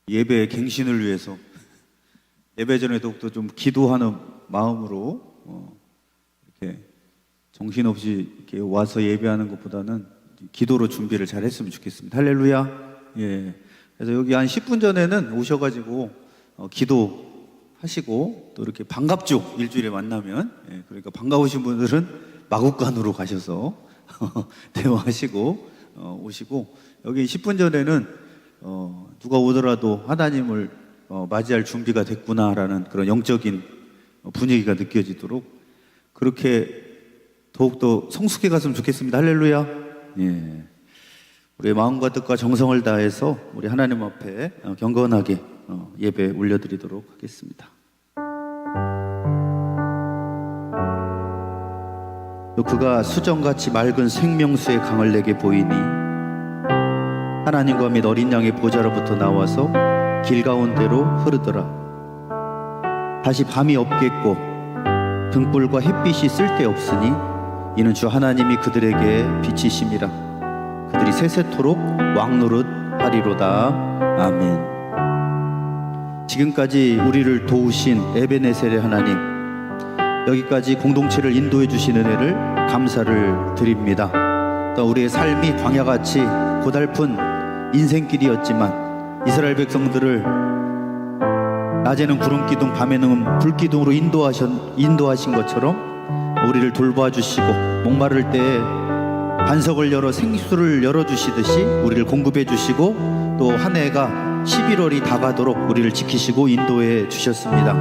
예배 갱신을 위해서 예배 전에 더욱더 좀 기도하는 마음으로 이렇게 정신없이 이렇게 와서 예배하는 것보다는 기도로 준비를 잘 했으면 좋겠습니다. 할렐루야. 예. 그래서 여기 한 10분 전에는 오셔가지고 기도하시고 또 이렇게 반갑죽 일주일에 만나면, 예, 그러니까 반가우신 분들은 마국간으로 가셔서 대화하시고 오시고, 여기 10분 전에는 누가 오더라도 하나님을 맞이할 준비가 됐구나라는 그런 영적인 분위기가 느껴지도록 그렇게 더욱더 성숙해 갔으면 좋겠습니다. 할렐루야. 예. 우리의 마음과 뜻과 정성을 다해서 우리 하나님 앞에 경건하게 예배 올려드리도록 하겠습니다. 그가 수정같이 맑은 생명수의 강을 내게 보이니 하나님과 및 어린 양의 보좌로부터 나와서 길 가운데로 흐르더라. 다시 밤이 없겠고 등불과 햇빛이 쓸데없으니 이는 주 하나님이 그들에게 빛이심이라. 그들이 세세토록 왕노릇 하리로다. 아멘. 지금까지 우리를 도우신 에베네셀의 하나님, 여기까지 공동체를 인도해 주신 은혜를 감사를 드립니다. 또 우리의 삶이 광야같이 고달픈 인생길이었지만 이스라엘 백성들을 낮에는 구름기둥 밤에는 불기둥으로 인도하신 것처럼 우리를 돌봐 주시고, 목마를 때에 반석을 열어 생수를 열어주시듯이 우리를 공급해 주시고, 또 한 해가 11월이 다가도록 우리를 지키시고 인도해 주셨습니다.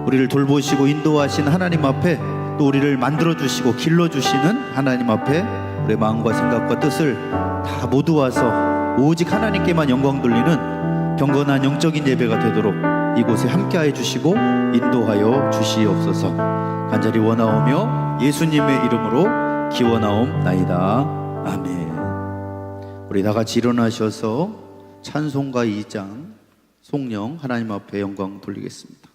우리를 돌보시고 인도하신 하나님 앞에, 또 우리를 만들어 주시고 길러 주시는 하나님 앞에 우리의 마음과 생각과 뜻을 다 모두와서 오직 하나님께만 영광 돌리는 경건한 영적인 예배가 되도록 이곳에 함께하여 주시고 인도하여 주시옵소서. 간절히 원하오며 예수님의 이름으로 기원하옵나이다. 아멘. 우리 다 같이 일어나셔서 찬송가 2장 송령 하나님 앞에 영광 돌리겠습니다.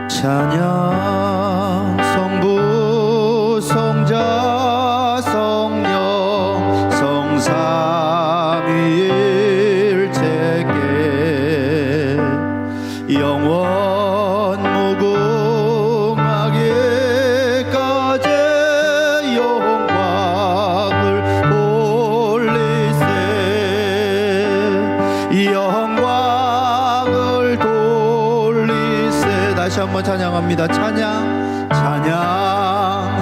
찬양 성부 성자 성령 성삼위일체계 영원 무궁하게까지 영광을 돌리세. 영광을 돌리세. 다시 한번 찬양합니다. 찬양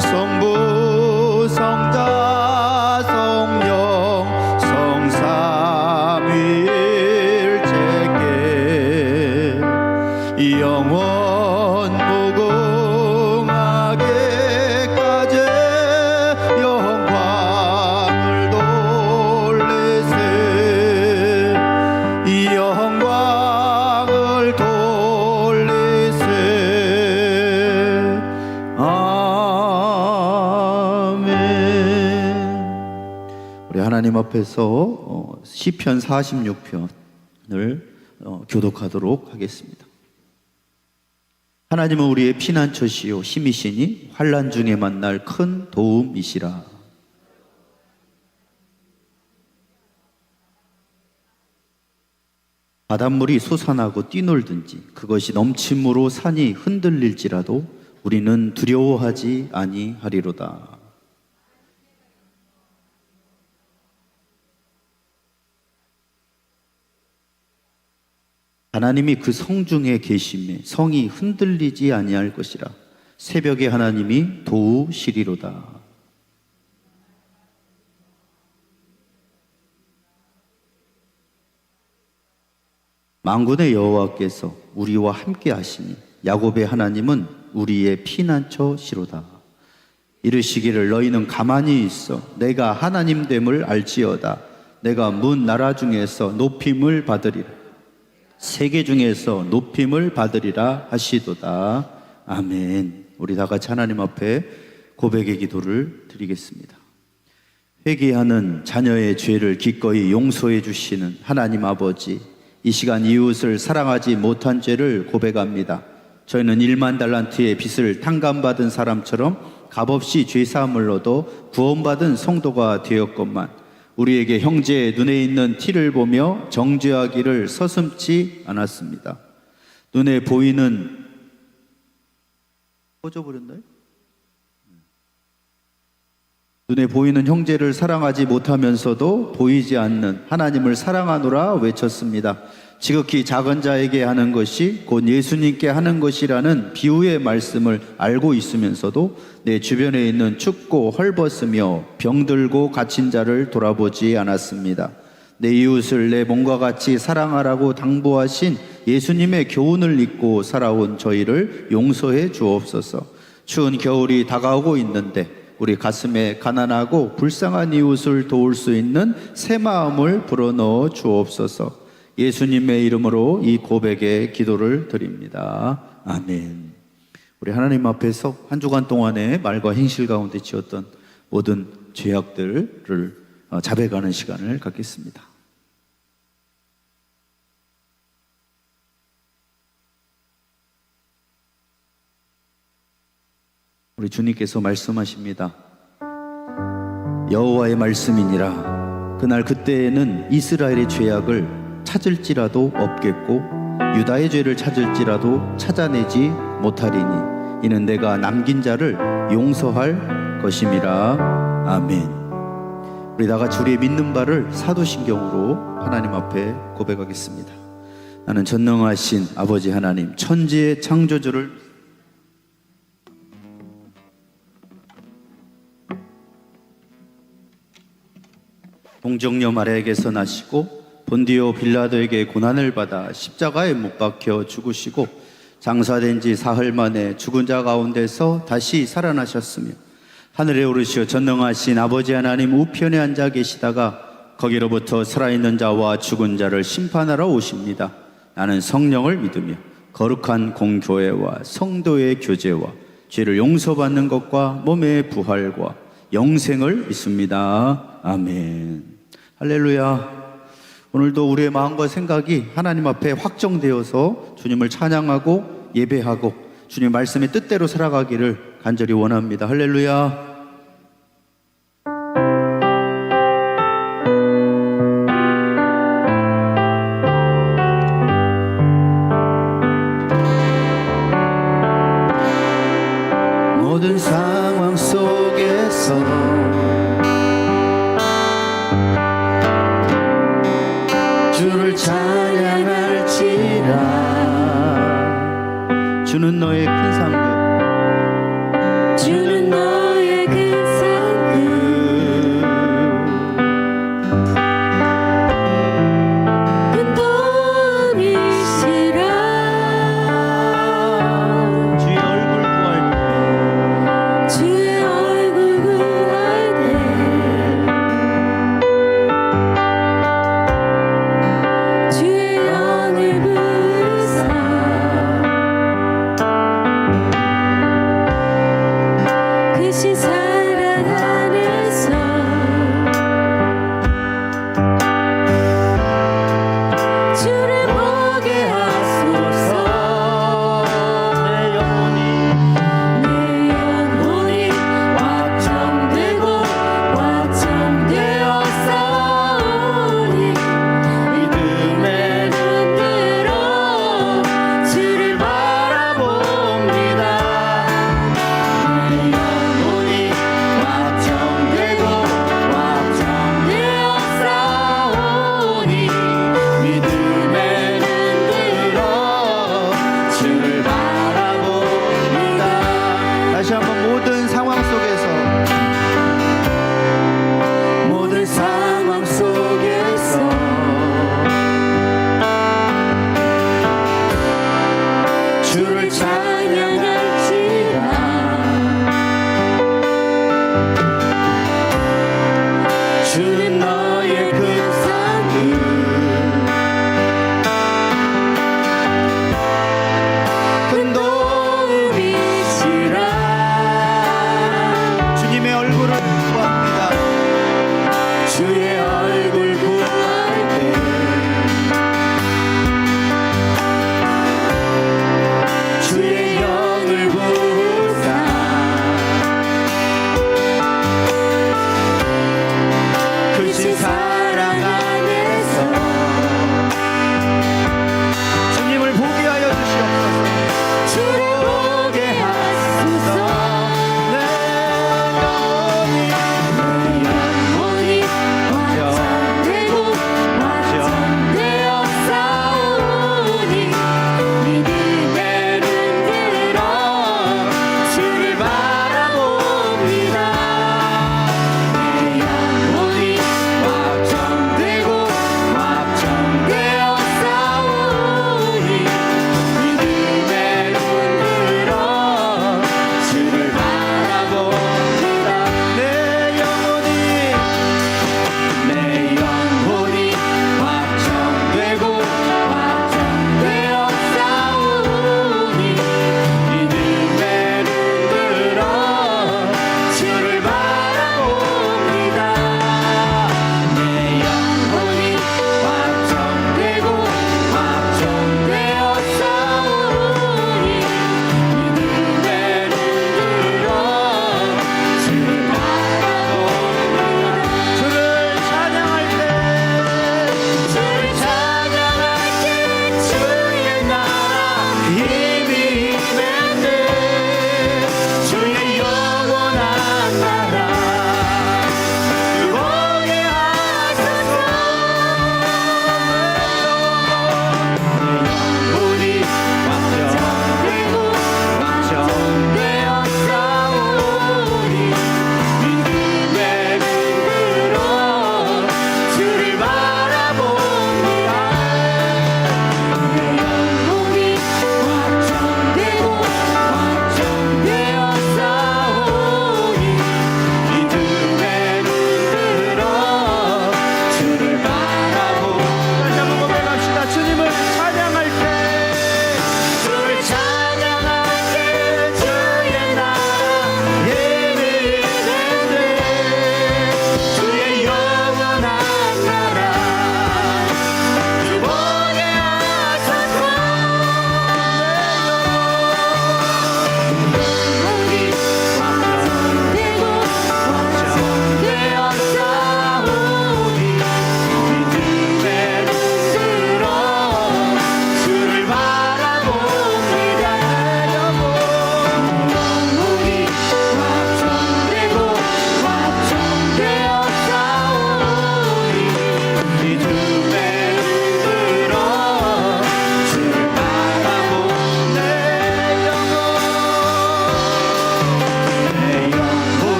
성부 성자 성령 성삼위일체계 영원 무궁하게까지 영광을 돌리세. 영광을 돌리세. 아멘. 우리 하나님 앞에서 시편 46편을 교독하도록 하겠습니다. 하나님은 우리의 피난처시요 힘이시니 환난 중에 만날 큰 도움이시라. 바닷물이 솟아나고 뛰놀든지 그것이 넘침으로 산이 흔들릴지라도 우리는 두려워하지 아니하리로다. 하나님이 그 성중에 계심에 성이 흔들리지 아니할 것이라. 새벽에 하나님이 도우시리로다. 만군의 여호와께서 우리와 함께 하시니 야곱의 하나님은 우리의 피난처시로다. 이르시기를 너희는 가만히 있어 내가 하나님 됨을 알지어다. 내가 문 나라 중에서 높임을 받으리라. 세계 중에서 높임을 받으리라 하시도다. 아멘. 우리 다 같이 하나님 앞에 고백의 기도를 드리겠습니다. 회개하는 자녀의 죄를 기꺼이 용서해 주시는 하나님 아버지, 이 시간 이웃을 사랑하지 못한 죄를 고백합니다. 저희는 1만 달란트의 빚을 탕감받은 사람처럼 값없이 죄사함을 얻어 구원받은 성도가 되었건만 우리에게 형제의 눈에 있는 티를 보며 정죄하기를 서슴지 않았습니다. 눈에 보이는 꺼져버렸나요? 눈에 보이는 형제를 사랑하지 못하면서도 보이지 않는 하나님을 사랑하노라 외쳤습니다. 지극히 작은 자에게 하는 것이 곧 예수님께 하는 것이라는 비유의 말씀을 알고 있으면서도 내 주변에 있는 춥고 헐벗으며 병들고 갇힌 자를 돌아보지 않았습니다. 내 이웃을 내 몸과 같이 사랑하라고 당부하신 예수님의 교훈을 잊고 살아온 저희를 용서해 주옵소서. 추운 겨울이 다가오고 있는데 우리 가슴에 가난하고 불쌍한 이웃을 도울 수 있는 새 마음을 불어넣어 주옵소서. 예수님의 이름으로 이 고백에 기도를 드립니다. 아멘. 우리 하나님 앞에서 한 주간 동안에 말과 행실 가운데 지었던 모든 죄악들을 자백하는 시간을 갖겠습니다. 우리 주님께서 말씀하십니다. 여호와의 말씀이니라. 그날 그때에는 이스라엘의 죄악을 찾을지라도 없겠고 유다의 죄를 찾을지라도 찾아내지 못하리니 이는 내가 남긴 자를 용서할 것임이라. 아멘. 우리 다같이 우리의 믿는 바를 사도신경으로 하나님 앞에 고백하겠습니다. 나는 전능하신 아버지 하나님 천지의 창조주를 동정녀 마리아에게서 나시고 본디오 빌라도에게 고난을 받아 십자가에 못 박혀 죽으시고 장사된 지 사흘 만에 죽은 자 가운데서 다시 살아나셨으며 하늘에 오르시어 전능하신 아버지 하나님 우편에 앉아 계시다가 거기로부터 살아있는 자와 죽은 자를 심판하러 오십니다. 나는 성령을 믿으며 거룩한 공교회와 성도의 교제와 죄를 용서받는 것과 몸의 부활과 영생을 믿습니다. 아멘. 할렐루야. 오늘도 우리의 마음과 생각이 하나님 앞에 확정되어서 주님을 찬양하고 예배하고 주님 말씀의 뜻대로 살아가기를 간절히 원합니다. 할렐루야. 모든 상황 속에서 주를 찬양할지라. 주는 너의 큰 상급, 주는 너의 큰 상급, 큰 도움이시라. 주의 얼굴 구할 때, 주의 얼굴 구할 때 주의 영을 부으사 그 사랑 안에서 주를 보게 하소서. 내 영혼이 내 영혼이 확정되고 확정되어 싸우니 믿음의 눈으로 주를 바라봅니다. 내 영혼이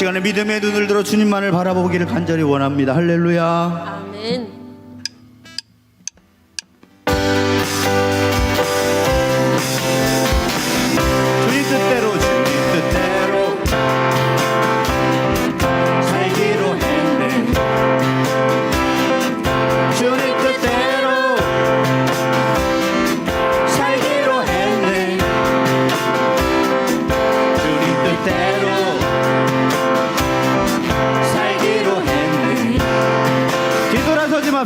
시간에 믿음의 눈을 들어 주님만을 바라보기를 간절히 원합니다. 할렐루야. 아멘. 주님 뜻대로 살기로 했네. 주님 뜻대로 살기로 했네. 주님 뜻대로 살기로 했네. 뒤돌아서지 마.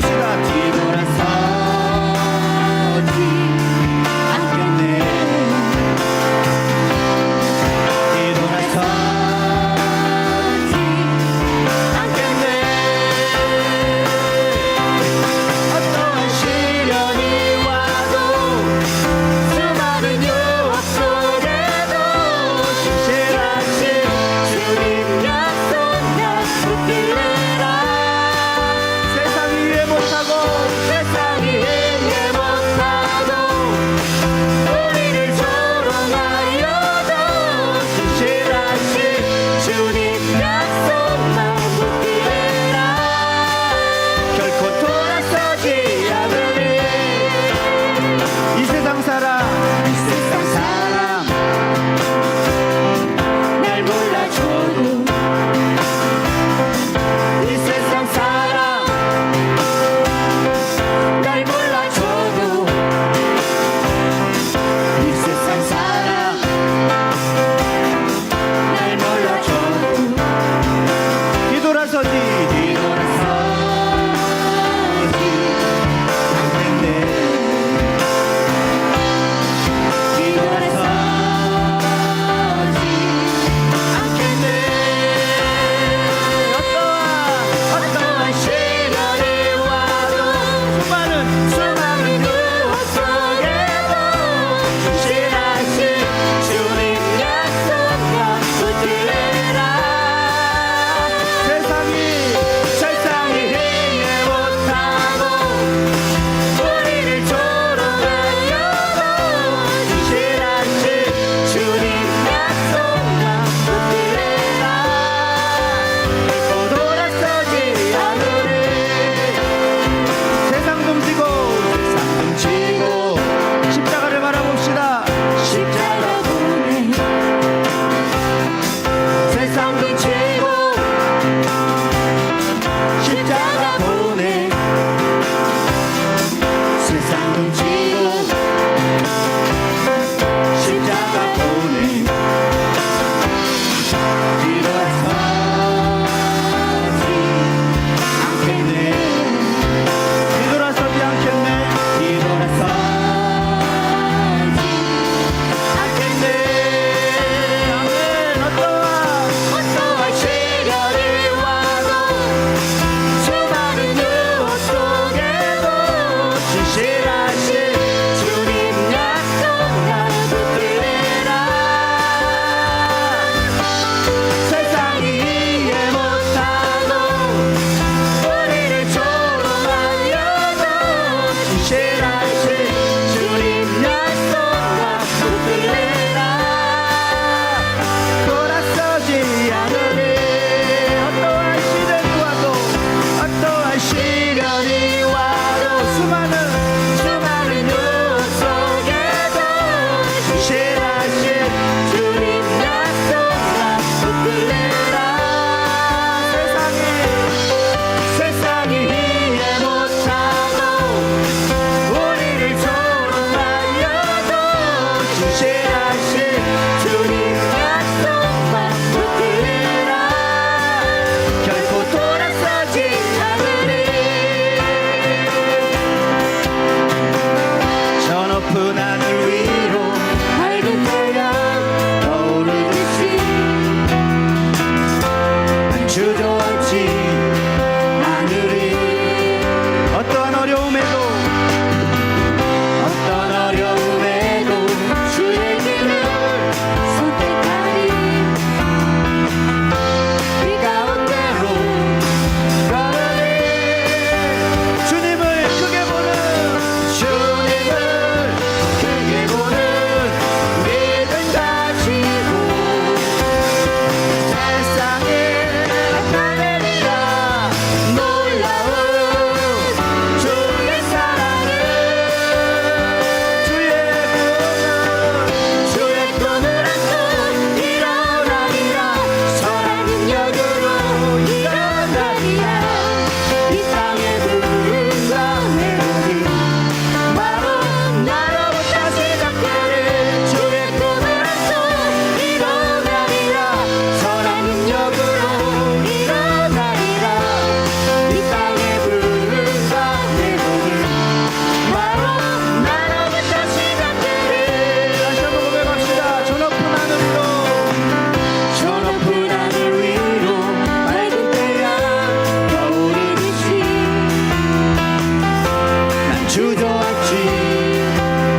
주저앉지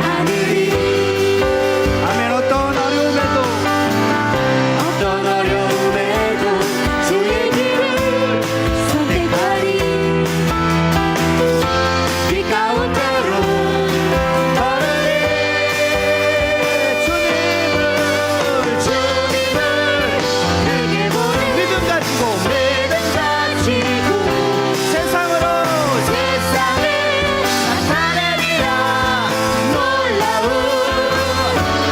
않으리. 아멘. 어떤 어려움에도 어떤 어려움에도 주의 길을 선택하리. 이 가운데로 걸으리 주님을 내게 보내 믿음 가지고 가지고 세상으로 세상에 나타내리라. 놀라운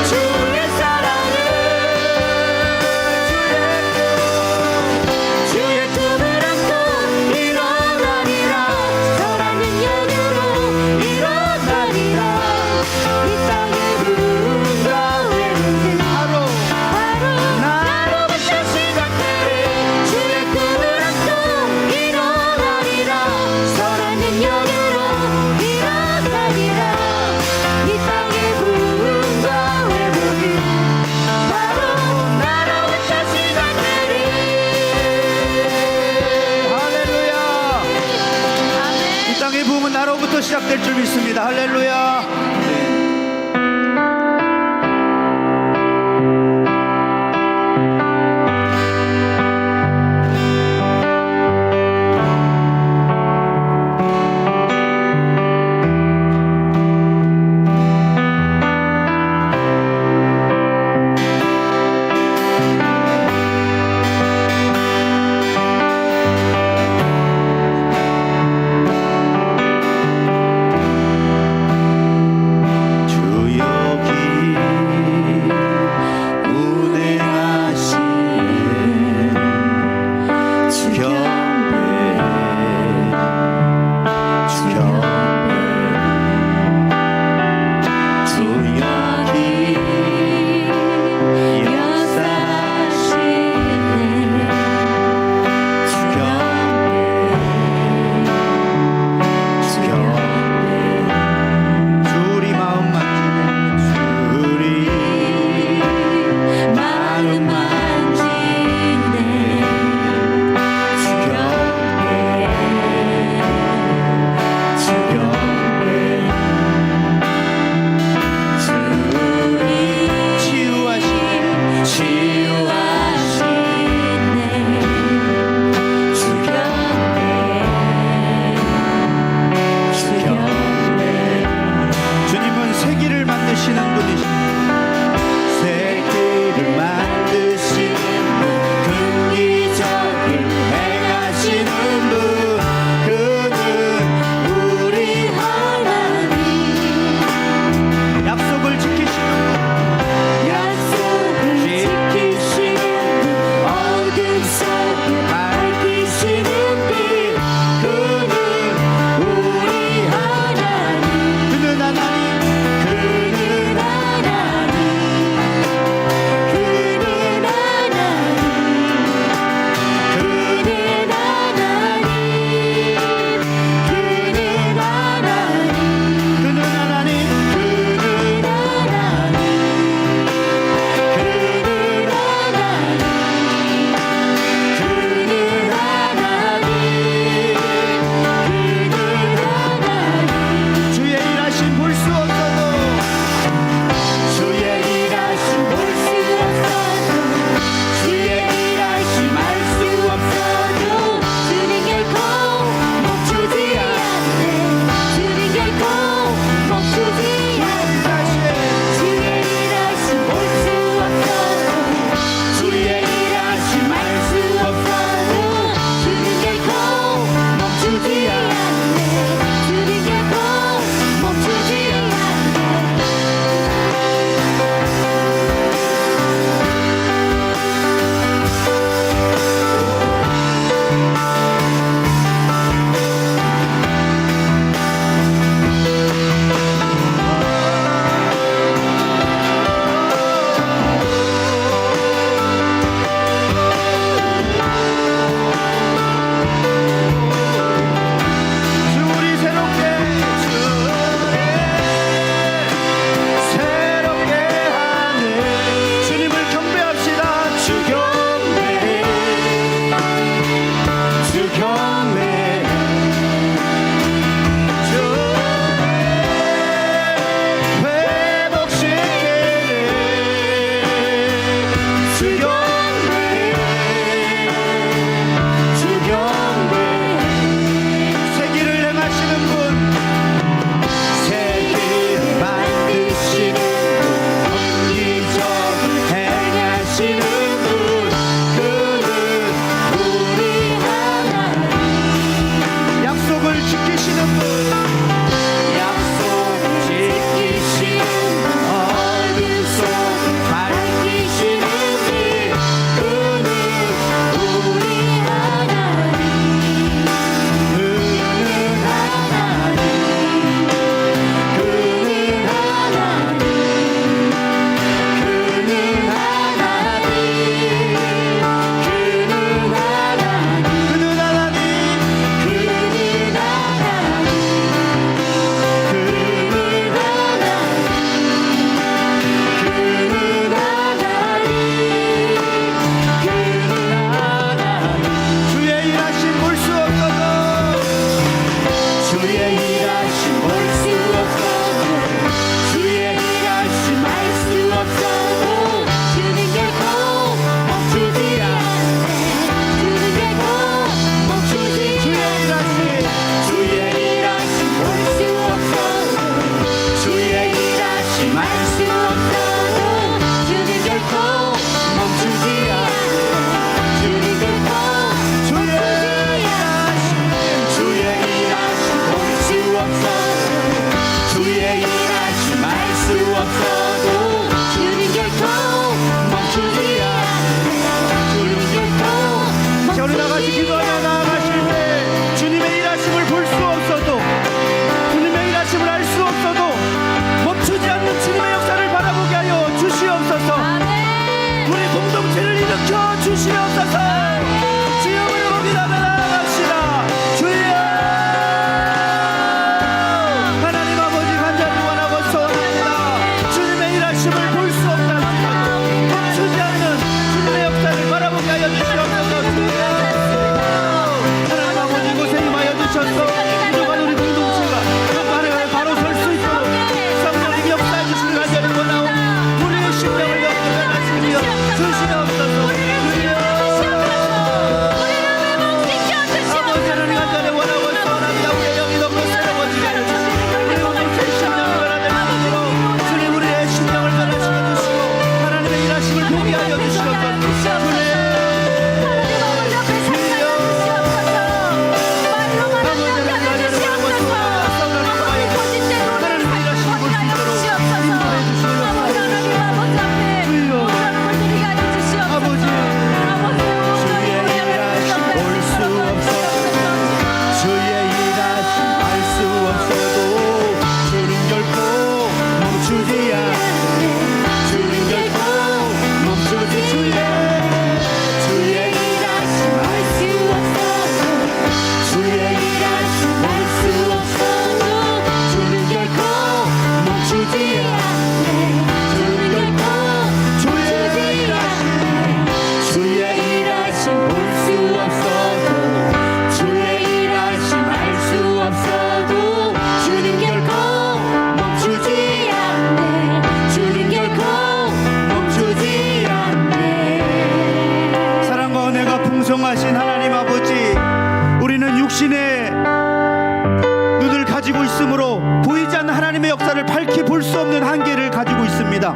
주의 사랑을 주의 꿈을 안고 일어나리라. 설한 능력으로 일어나리라. 이 땅의 부흥과 외로움 바로 나로부터 시작되리. 주의 꿈을 안고 일어나리라. 선한 능력으로 일어나리라. 이 땅의 부흥과 회복이 바로 나로부터 시작되리. 할렐루야. 아멘. 이 땅의 부흥은 나로부터 시작될 줄 믿습니다. 할렐루야. 하나님의 역사를 밝히 볼 수 없는 한계를 가지고 있습니다.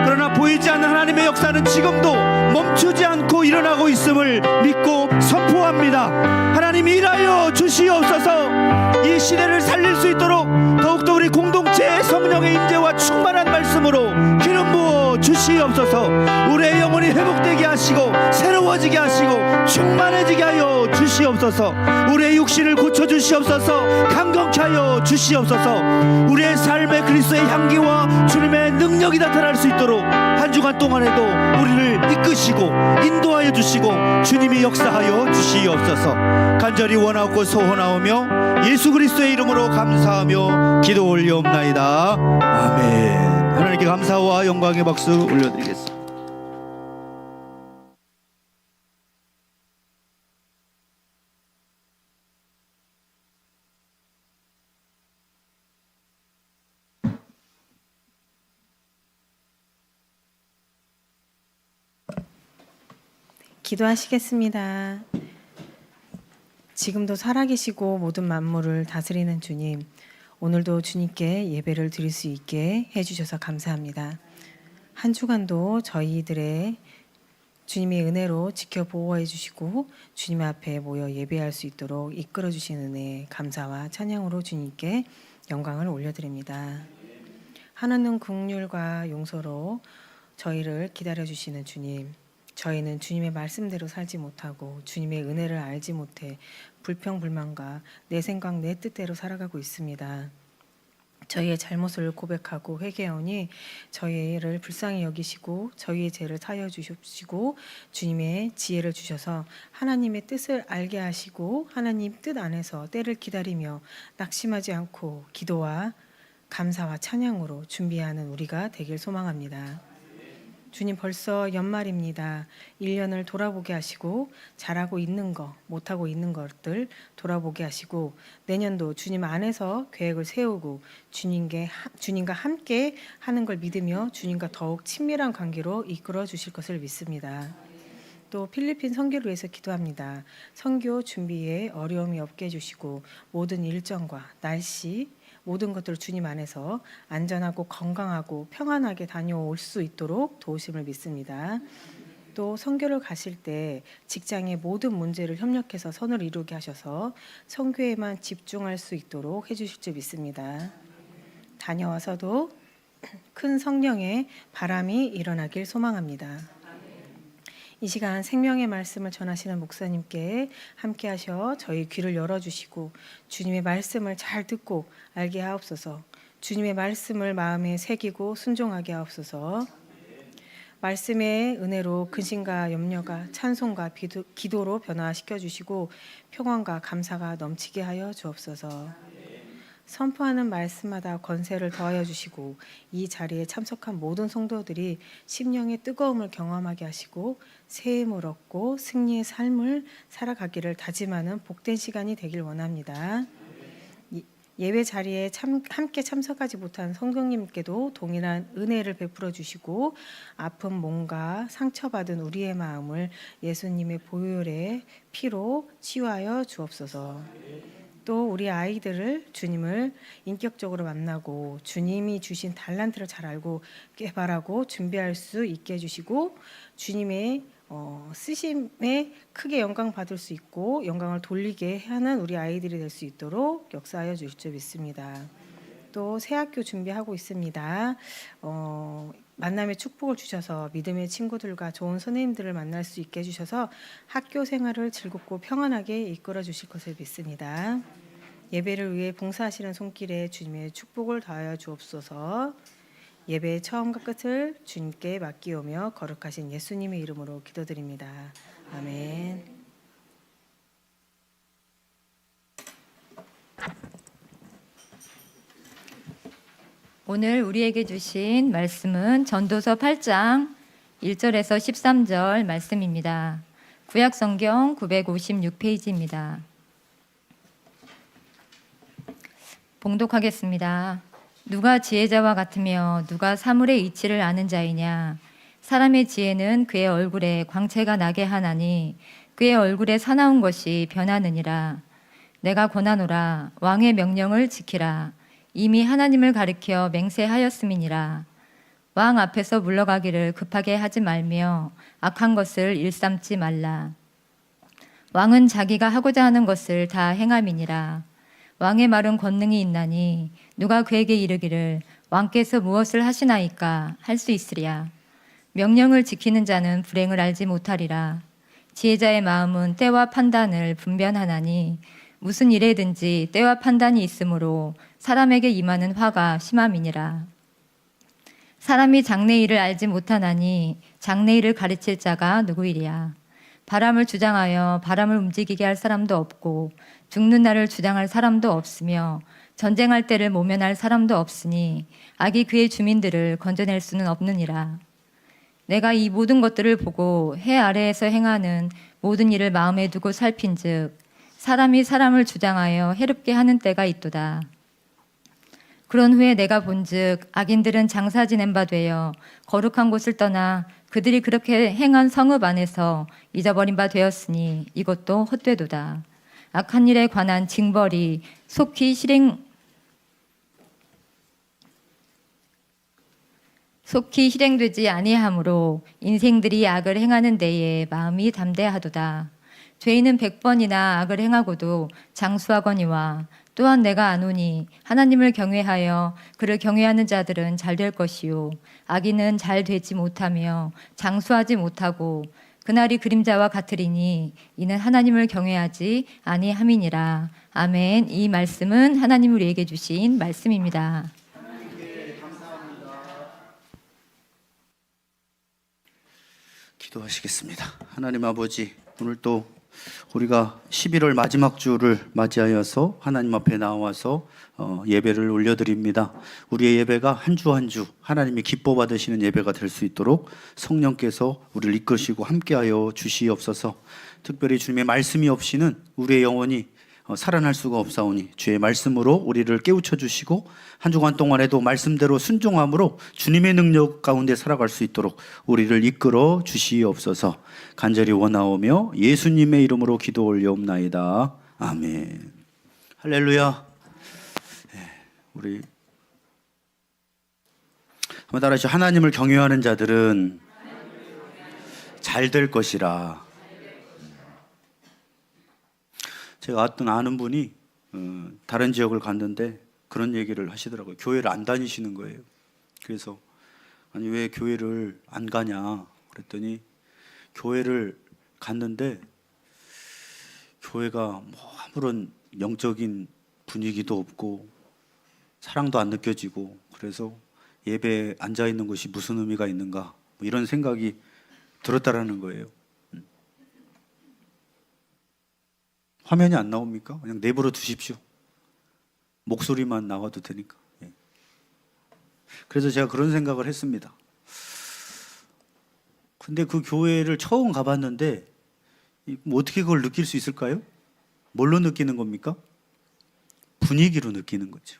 그러나 보이지 않는 하나님의 역사는 지금도 멈추지 않고 일어나고 있음을 믿고 선포합니다. 하나님 일하여 주시옵소서. 이 시대를 살릴 수 있도록 더욱더 우리 공동체의 성령의 임재와 충만한 말씀으로 기름 부어 주시옵소서. 우리의 영혼이 회복되게 하시고 새로워지게 하시고 충만해지게 하여 주시옵소서. 우리의 육신을 고쳐주시옵소서. 강건케 하여 주시옵소서. 우리의 삶에 그리스도의 향기와 주님의 능력이 나타날 수 있도록 한 주간 동안에도 우리를 이끄시고 인도하여 주시고 주님이 역사하여 주시옵소서. 간절히 원하고 소원하오며 예수 그리스도의 이름으로 감사하며 기도 올리옵나이다. 아멘. 하나님께 감사와 영광의 박수 올려드리겠습니다. 기도하시겠습니다. 지금도 살아계시고 모든 만물을 다스리는 주님, 오늘도 주님께 예배를 드릴 수 있게 해주셔서 감사합니다. 한 주간도 저희들의 주님의 은혜로 지켜 보호해 주시고 주님 앞에 모여 예배할 수 있도록 이끌어 주신 은혜 감사와 찬양으로 주님께 영광을 올려드립니다. 하나님 긍휼과 용서로 저희를 기다려 주시는 주님, 저희는 주님의 말씀대로 살지 못하고 주님의 은혜를 알지 못해 불평불만과 내 생각 내 뜻대로 살아가고 있습니다. 저희의 잘못을 고백하고 회개하오니 저희를 불쌍히 여기시고 저희의 죄를 사하여 주시고 주님의 지혜를 주셔서 하나님의 뜻을 알게 하시고 하나님 뜻 안에서 때를 기다리며 낙심하지 않고 기도와 감사와 찬양으로 준비하는 우리가 되길 소망합니다. 주님, 벌써 연말입니다. 1년을 돌아보게 하시고 잘하고 있는 것, 못하고 있는 것들 돌아보게 하시고 내년도 주님 안에서 계획을 세우고 주님과 함께 하는 걸 믿으며 주님과 더욱 친밀한 관계로 이끌어 주실 것을 믿습니다. 또 필리핀 선교를 위해서 기도합니다. 선교 준비에 어려움이 없게 해주시고 모든 일정과 날씨 모든 것들을 주님 안에서 안전하고 건강하고 평안하게 다녀올 수 있도록 도우심을 믿습니다. 또 선교를 가실 때 직장의 모든 문제를 협력해서 선을 이루게 하셔서 선교에만 집중할 수 있도록 해주실 줄 믿습니다. 다녀와서도 큰 성령의 바람이 일어나길 소망합니다. 이 시간 생명의 말씀을 전하시는 목사님께 함께 하셔 저희 귀를 열어주시고 주님의 말씀을 잘 듣고 알게 하옵소서. 주님의 말씀을 마음에 새기고 순종하게 하옵소서. 말씀의 은혜로 근심과 염려가 찬송과 기도로 변화시켜 주시고 평안과 감사가 넘치게 하여 주옵소서. 선포하는 말씀마다 권세를 더하여 주시고 이 자리에 참석한 모든 성도들이 심령의 뜨거움을 경험하게 하시고 새 힘을 얻고 승리의 삶을 살아가기를 다짐하는 복된 시간이 되길 원합니다. 예배 자리에 함께 참석하지 못한 성도님께도 동일한 은혜를 베풀어 주시고 아픈 몸과 상처받은 우리의 마음을 예수님의 보혈의 피로 치유하여 주옵소서. 또 우리 아이들을 주님을 인격적으로 만나고 주님이 주신 달란트를 잘 알고 개발하고 준비할 수 있게 해주시고 주님의 쓰심에 크게 영광 받을 수 있고 영광을 돌리게 하는 우리 아이들이 될 수 있도록 역사하여 주실 줄 믿습니다. 또 새학교 준비하고 있습니다. 만남의 축복을 주셔서 믿음의 친구들과 좋은 선생님들을 만날 수 있게 해주셔서 학교 생활을 즐겁고 평안하게 이끌어 주실 것을 믿습니다. 예배를 위해 봉사하시는 손길에 주님의 축복을 다하여 주옵소서. 예배의 처음과 끝을 주님께 맡기오며 거룩하신 예수님의 이름으로 기도드립니다. 아멘. 오늘 우리에게 주신 말씀은 전도서 8장 1절에서 13절 말씀입니다. 구약성경 956페이지입니다. 봉독하겠습니다. 누가 지혜자와 같으며 누가 사물의 이치를 아는 자이냐? 사람의 지혜는 그의 얼굴에 광채가 나게 하나니 그의 얼굴에 사나운 것이 변하느니라. 내가 권하노라. 왕의 명령을 지키라. 이미 하나님을 가리켜 맹세하였음이니라. 왕 앞에서 물러가기를 급하게 하지 말며 악한 것을 일삼지 말라. 왕은 자기가 하고자 하는 것을 다 행함이니라. 왕의 말은 권능이 있나니 누가 그에게 이르기를 왕께서 무엇을 하시나이까 할 수 있으랴. 명령을 지키는 자는 불행을 알지 못하리라. 지혜자의 마음은 때와 판단을 분별하나니 무슨 일에든지 때와 판단이 있으므로 사람에게 임하는 화가 심함이니라. 사람이 장래일을 알지 못하나니 장래일을 가르칠 자가 누구이랴. 바람을 주장하여 바람을 움직이게 할 사람도 없고 죽는 날을 주장할 사람도 없으며 전쟁할 때를 모면할 사람도 없으니 악이 그의 주민들을 건져낼 수는 없느니라. 내가 이 모든 것들을 보고 해 아래에서 행하는 모든 일을 마음에 두고 살핀즉 사람이 사람을 주장하여 해롭게 하는 때가 있도다. 그런 후에 내가 본즉 악인들은 장사 지낸 바 되어 거룩한 곳을 떠나 그들이 그렇게 행한 성읍 안에서 잊어버린 바 되었으니 이것도 헛되도다. 악한 일에 관한 징벌이 속히 실행되지 아니하므로 인생들이 악을 행하는 데에 마음이 담대하도다. 죄인은 100번이나 악을 행하고도 장수하거니와 또한 내가 아노니 하나님을 경외하여 그를 경외하는 자들은 잘 될 것이요 악인은 잘 되지 못하며 장수하지 못하고 그날이 그림자와 같으리니 이는 하나님을 경외하지 아니함이니라. 아멘. 이 말씀은 하나님이 우리에게 주신 말씀입니다. 기도하시겠습니다. 하나님 아버지, 오늘 또 우리가 11월 마지막 주를 맞이하여서 하나님 앞에 나와서 예배를 올려드립니다. 우리의 예배가 한 주 한 주 하나님이 기뻐 받으시는 예배가 될 수 있도록 성령께서 우리를 이끄시고 함께하여 주시옵소서. 특별히 주님의 말씀이 없이는 우리의 영혼이 살아날 수가 없사오니 주의 말씀으로 우리를 깨우쳐 주시고 한 주간 동안에도 말씀대로 순종함으로 주님의 능력 가운데 살아갈 수 있도록 우리를 이끌어 주시옵소서. 간절히 원하오며 예수님의 이름으로 기도 올려옵나이다. 아멘. 할렐루야. 우리 한번 따라하시죠. 하나님을 경외하는 자들은 잘 될 것이라. 제가 어떤 아는 분이 다른 지역을 갔는데 그런 얘기를 하시더라고요. 교회를 안 다니시는 거예요. 그래서 아니 왜 교회를 안 가냐 그랬더니 교회를 갔는데 교회가 뭐 아무런 영적인 분위기도 없고 사랑도 안 느껴지고 그래서 예배에 앉아 있는 것이 무슨 의미가 있는가 뭐 이런 생각이 들었다라는 거예요. 화면이 안 나옵니까? 그냥 내버려 두십시오. 목소리만 나와도 되니까. 그래서 제가 그런 생각을 했습니다. 근데 그 교회를 처음 가봤는데 뭐 어떻게 그걸 느낄 수 있을까요? 뭘로 느끼는 겁니까? 분위기로 느끼는 거죠.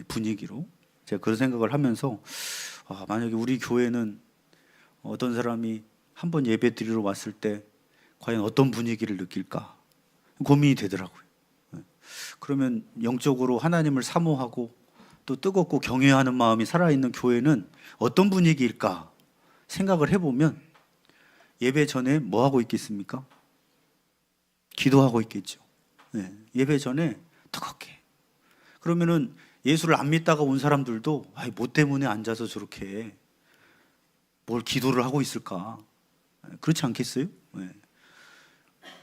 분위기로. 제가 그런 생각을 하면서 만약에 우리 교회는 어떤 사람이 한번 예배 드리러 왔을 때 과연 어떤 분위기를 느낄까? 고민이 되더라고요. 그러면 영적으로 하나님을 사모하고 또 뜨겁고 경외하는 마음이 살아있는 교회는 어떤 분위기일까 생각을 해보면 예배 전에 뭐 하고 있겠습니까? 기도하고 있겠죠. 예배 전에 뜨겁게. 그러면은 예수를 안 믿다가 온 사람들도 뭐 때문에 앉아서 저렇게 뭘 기도를 하고 있을까? 그렇지 않겠어요?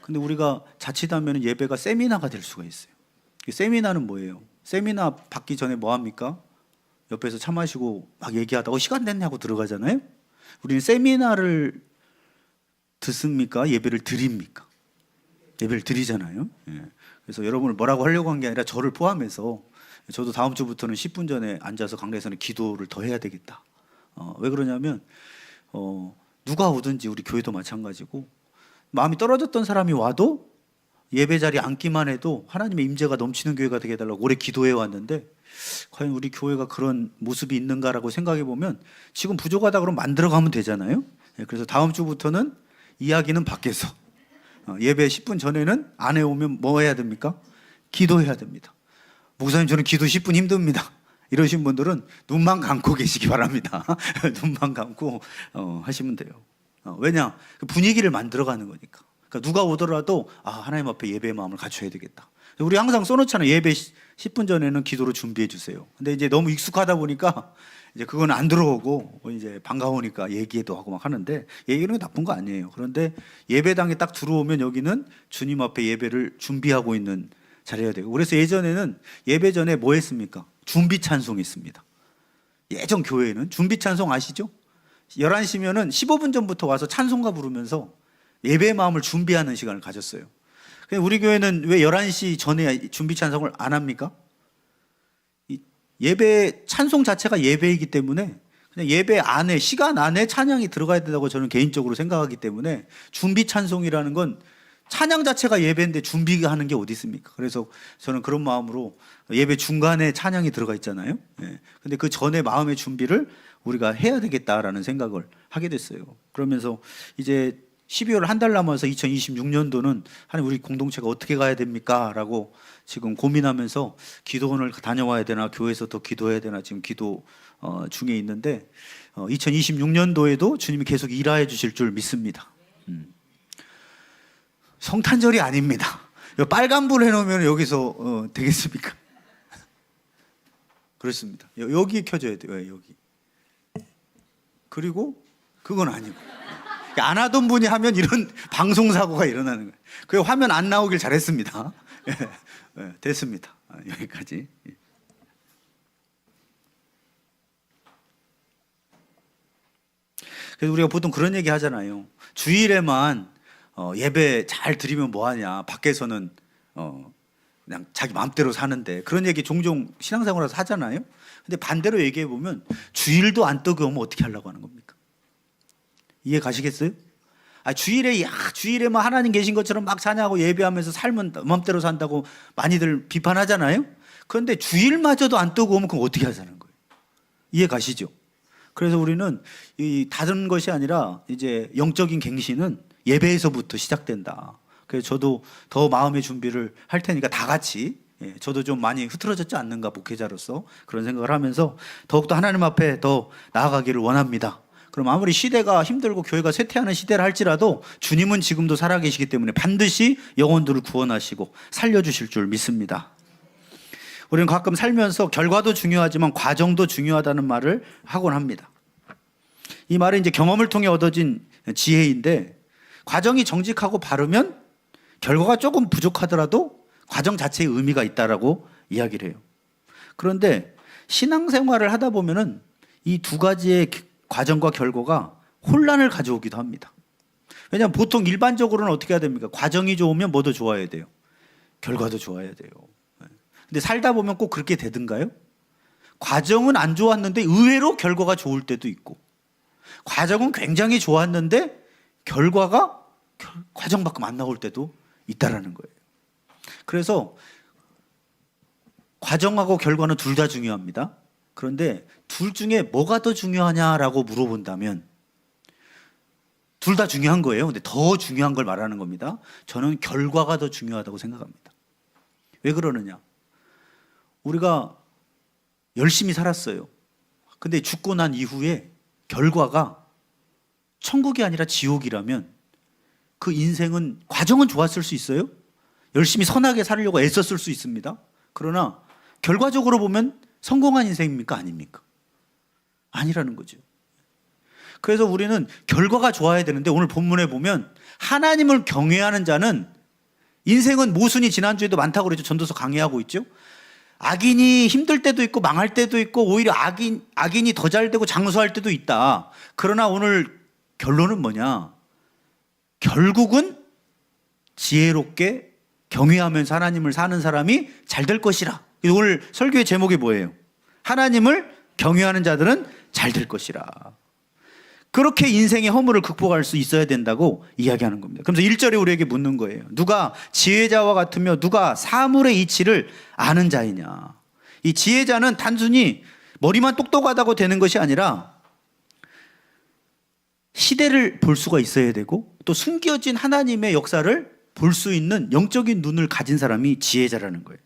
근데 우리가 자칫하면 예배가 세미나가 될 수가 있어요. 세미나는 뭐예요? 세미나 받기 전에 뭐 합니까? 옆에서 차 마시고 막 얘기하다가 시간 됐냐고 들어가잖아요. 우리는 세미나를 듣습니까? 예배를 드립니까? 예배를 드리잖아요. 그래서 여러분을 뭐라고 하려고 한 게 아니라 저를 포함해서 저도 다음 주부터는 10분 전에 앉아서 강단에서는 기도를 더 해야 되겠다. 왜 그러냐면 누가 오든지 우리 교회도 마찬가지고 마음이 떨어졌던 사람이 와도 예배 자리에 앉기만 해도 하나님의 임재가 넘치는 교회가 되게 해달라고 오래 기도해 왔는데 과연 우리 교회가 그런 모습이 있는가라고 생각해 보면 지금 부족하다 그러면 만들어가면 되잖아요. 그래서 다음 주부터는 이야기는 밖에서 예배 10분 전에는 안에 오면 뭐 해야 됩니까? 기도해야 됩니다. 목사님 저는 기도 10분 힘듭니다. 이러신 분들은 눈만 감고 계시기 바랍니다. 눈만 감고 하시면 돼요. 왜냐? 그 분위기를 만들어가는 거니까. 그러니까 누가 오더라도 하나님 앞에 예배의 마음을 갖춰야 되겠다. 우리 항상 써놓잖아요. 예배 10분 전에는 기도로 준비해 주세요. 근데 이제 너무 익숙하다 보니까 이제 그건 안 들어오고 이제 반가우니까 얘기도 하고 막 하는데, 얘기는 게 나쁜 거 아니에요. 그런데 예배당에 딱 들어오면 여기는 주님 앞에 예배를 준비하고 있는 자리가 되고, 그래서 예전에는 예배 전에 뭐 했습니까? 준비 찬송 했습니다. 예전 교회는 준비 찬송 아시죠? 11시면은 15분 전부터 와서 찬송가 부르면서 예배의 마음을 준비하는 시간을 가졌어요. 우리 교회는 왜 11시 전에 준비 찬송을 안 합니까? 예배 찬송 자체가 예배이기 때문에 그냥 예배 안에, 시간 안에 찬양이 들어가야 된다고 저는 개인적으로 생각하기 때문에, 준비 찬송이라는 건 찬양 자체가 예배인데 준비하는 게 어디 있습니까? 그래서 저는 그런 마음으로 예배 중간에 찬양이 들어가 있잖아요. 근데 그 전에 마음의 준비를 우리가 해야 되겠다라는 생각을 하게 됐어요. 그러면서 이제 12월 한 달 남아서 2026년도는 하나님, 우리 공동체가 어떻게 가야 됩니까? 라고 지금 고민하면서 기도원을 다녀와야 되나, 교회에서 더 기도해야 되나 지금 기도 중에 있는데, 2026년도에도 주님이 계속 일하여 주실 줄 믿습니다. 성탄절이 아닙니다. 빨간불 해놓으면 여기서 되겠습니까? 그렇습니다. 여기 켜줘야 돼요. 여기. 그리고 그건 아니고, 안 하던 분이 하면 이런 방송사고가 일어나는 거예요. 그 화면 안 나오길 잘했습니다. 됐습니다. 여기까지. 그래서 우리가 보통 그런 얘기 하잖아요. 주일에만 예배 잘 드리면 뭐하냐, 밖에서는 그냥 자기 마음대로 사는데, 그런 얘기 종종 신앙생활에서 하잖아요. 근데 반대로 얘기해 보면 주일도 안 뜨거우면 어떻게 하려고 하는 겁니까? 이해 가시겠어요? 주일에만 하나님 계신 것처럼 막 사냐고 예배하면서 삶은 마음대로 산다고 많이들 비판하잖아요. 그런데 주일마저도 안 뜨거우면 그럼 어떻게 하자는 거예요? 이해 가시죠? 그래서 우리는 이 다른 것이 아니라 이제 영적인 갱신은 예배에서부터 시작된다. 그래서 저도 더 마음의 준비를 할 테니까 다 같이, 저도 좀 많이 흐트러졌지 않는가, 목회자로서 그런 생각을 하면서 더욱더 하나님 앞에 더 나아가기를 원합니다. 그럼 아무리 시대가 힘들고 교회가 쇠퇴하는 시대를 할지라도 주님은 지금도 살아계시기 때문에 반드시 영혼들을 구원하시고 살려주실 줄 믿습니다. 우리는 가끔 살면서 결과도 중요하지만 과정도 중요하다는 말을 하곤 합니다. 이 말은 이제 경험을 통해 얻어진 지혜인데, 과정이 정직하고 바르면 결과가 조금 부족하더라도 과정 자체에 의미가 있다라고 이야기를 해요. 그런데 신앙생활을 하다 보면은 이 두 가지의 과정과 결과가 혼란을 가져오기도 합니다. 왜냐하면 보통 일반적으로는 어떻게 해야 됩니까? 과정이 좋으면 뭐도 좋아야 돼요? 결과도 좋아야 돼요. 근데 살다 보면 꼭 그렇게 되던가요? 과정은 안 좋았는데 의외로 결과가 좋을 때도 있고, 과정은 굉장히 좋았는데 결과가 과정만큼 안 나올 때도 있다라는 거예요. 그래서 과정하고 결과는 둘 다 중요합니다. 그런데 둘 중에 뭐가 더 중요하냐라고 물어본다면 둘 다 중요한 거예요. 근데 더 중요한 걸 말하는 겁니다. 저는 결과가 더 중요하다고 생각합니다. 왜 그러느냐? 우리가 열심히 살았어요. 근데 죽고 난 이후에 결과가 천국이 아니라 지옥이라면 그 인생은, 과정은 좋았을 수 있어요. 열심히 선하게 살려고 애썼을 수 있습니다. 그러나 결과적으로 보면 성공한 인생입니까? 아닙니까? 아니라는 거죠. 그래서 우리는 결과가 좋아야 되는데, 오늘 본문에 보면 하나님을 경외하는 자는, 인생은 모순이 지난주에도 많다고 그랬죠. 전도서 강의하고 있죠. 악인이 힘들 때도 있고 망할 때도 있고, 오히려 악인이 더 잘 되고 장수할 때도 있다. 그러나 오늘 결론은 뭐냐? 결국은 지혜롭게 경외하면서 하나님을 사는 사람이 잘 될 것이라. 오늘 설교의 제목이 뭐예요? 하나님을 경외하는 자들은 잘 될 것이라. 그렇게 인생의 허물을 극복할 수 있어야 된다고 이야기하는 겁니다. 그래서 1절에 우리에게 묻는 거예요. 누가 지혜자와 같으며 누가 사물의 이치를 아는 자이냐. 이 지혜자는 단순히 머리만 똑똑하다고 되는 것이 아니라 시대를 볼 수가 있어야 되고, 또 숨겨진 하나님의 역사를 볼 수 있는 영적인 눈을 가진 사람이 지혜자라는 거예요.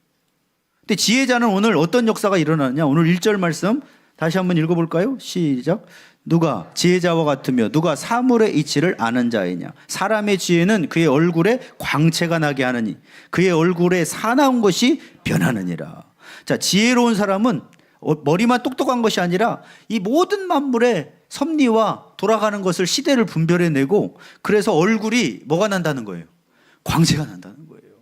근데 지혜자는 오늘 어떤 역사가 일어나느냐? 오늘 1절 말씀 다시 한번 읽어볼까요? 시작. 누가 지혜자와 같으며 누가 사물의 이치를 아는 자이냐? 사람의 지혜는 그의 얼굴에 광채가 나게 하느니 그의 얼굴에 사나운 것이 변하느니라. 자, 지혜로운 사람은 머리만 똑똑한 것이 아니라 이 모든 만물의 섭리와 돌아가는 것을 시대를 분별해내고 그래서 얼굴이 뭐가 난다는 거예요? 광채가 난다는 거예요.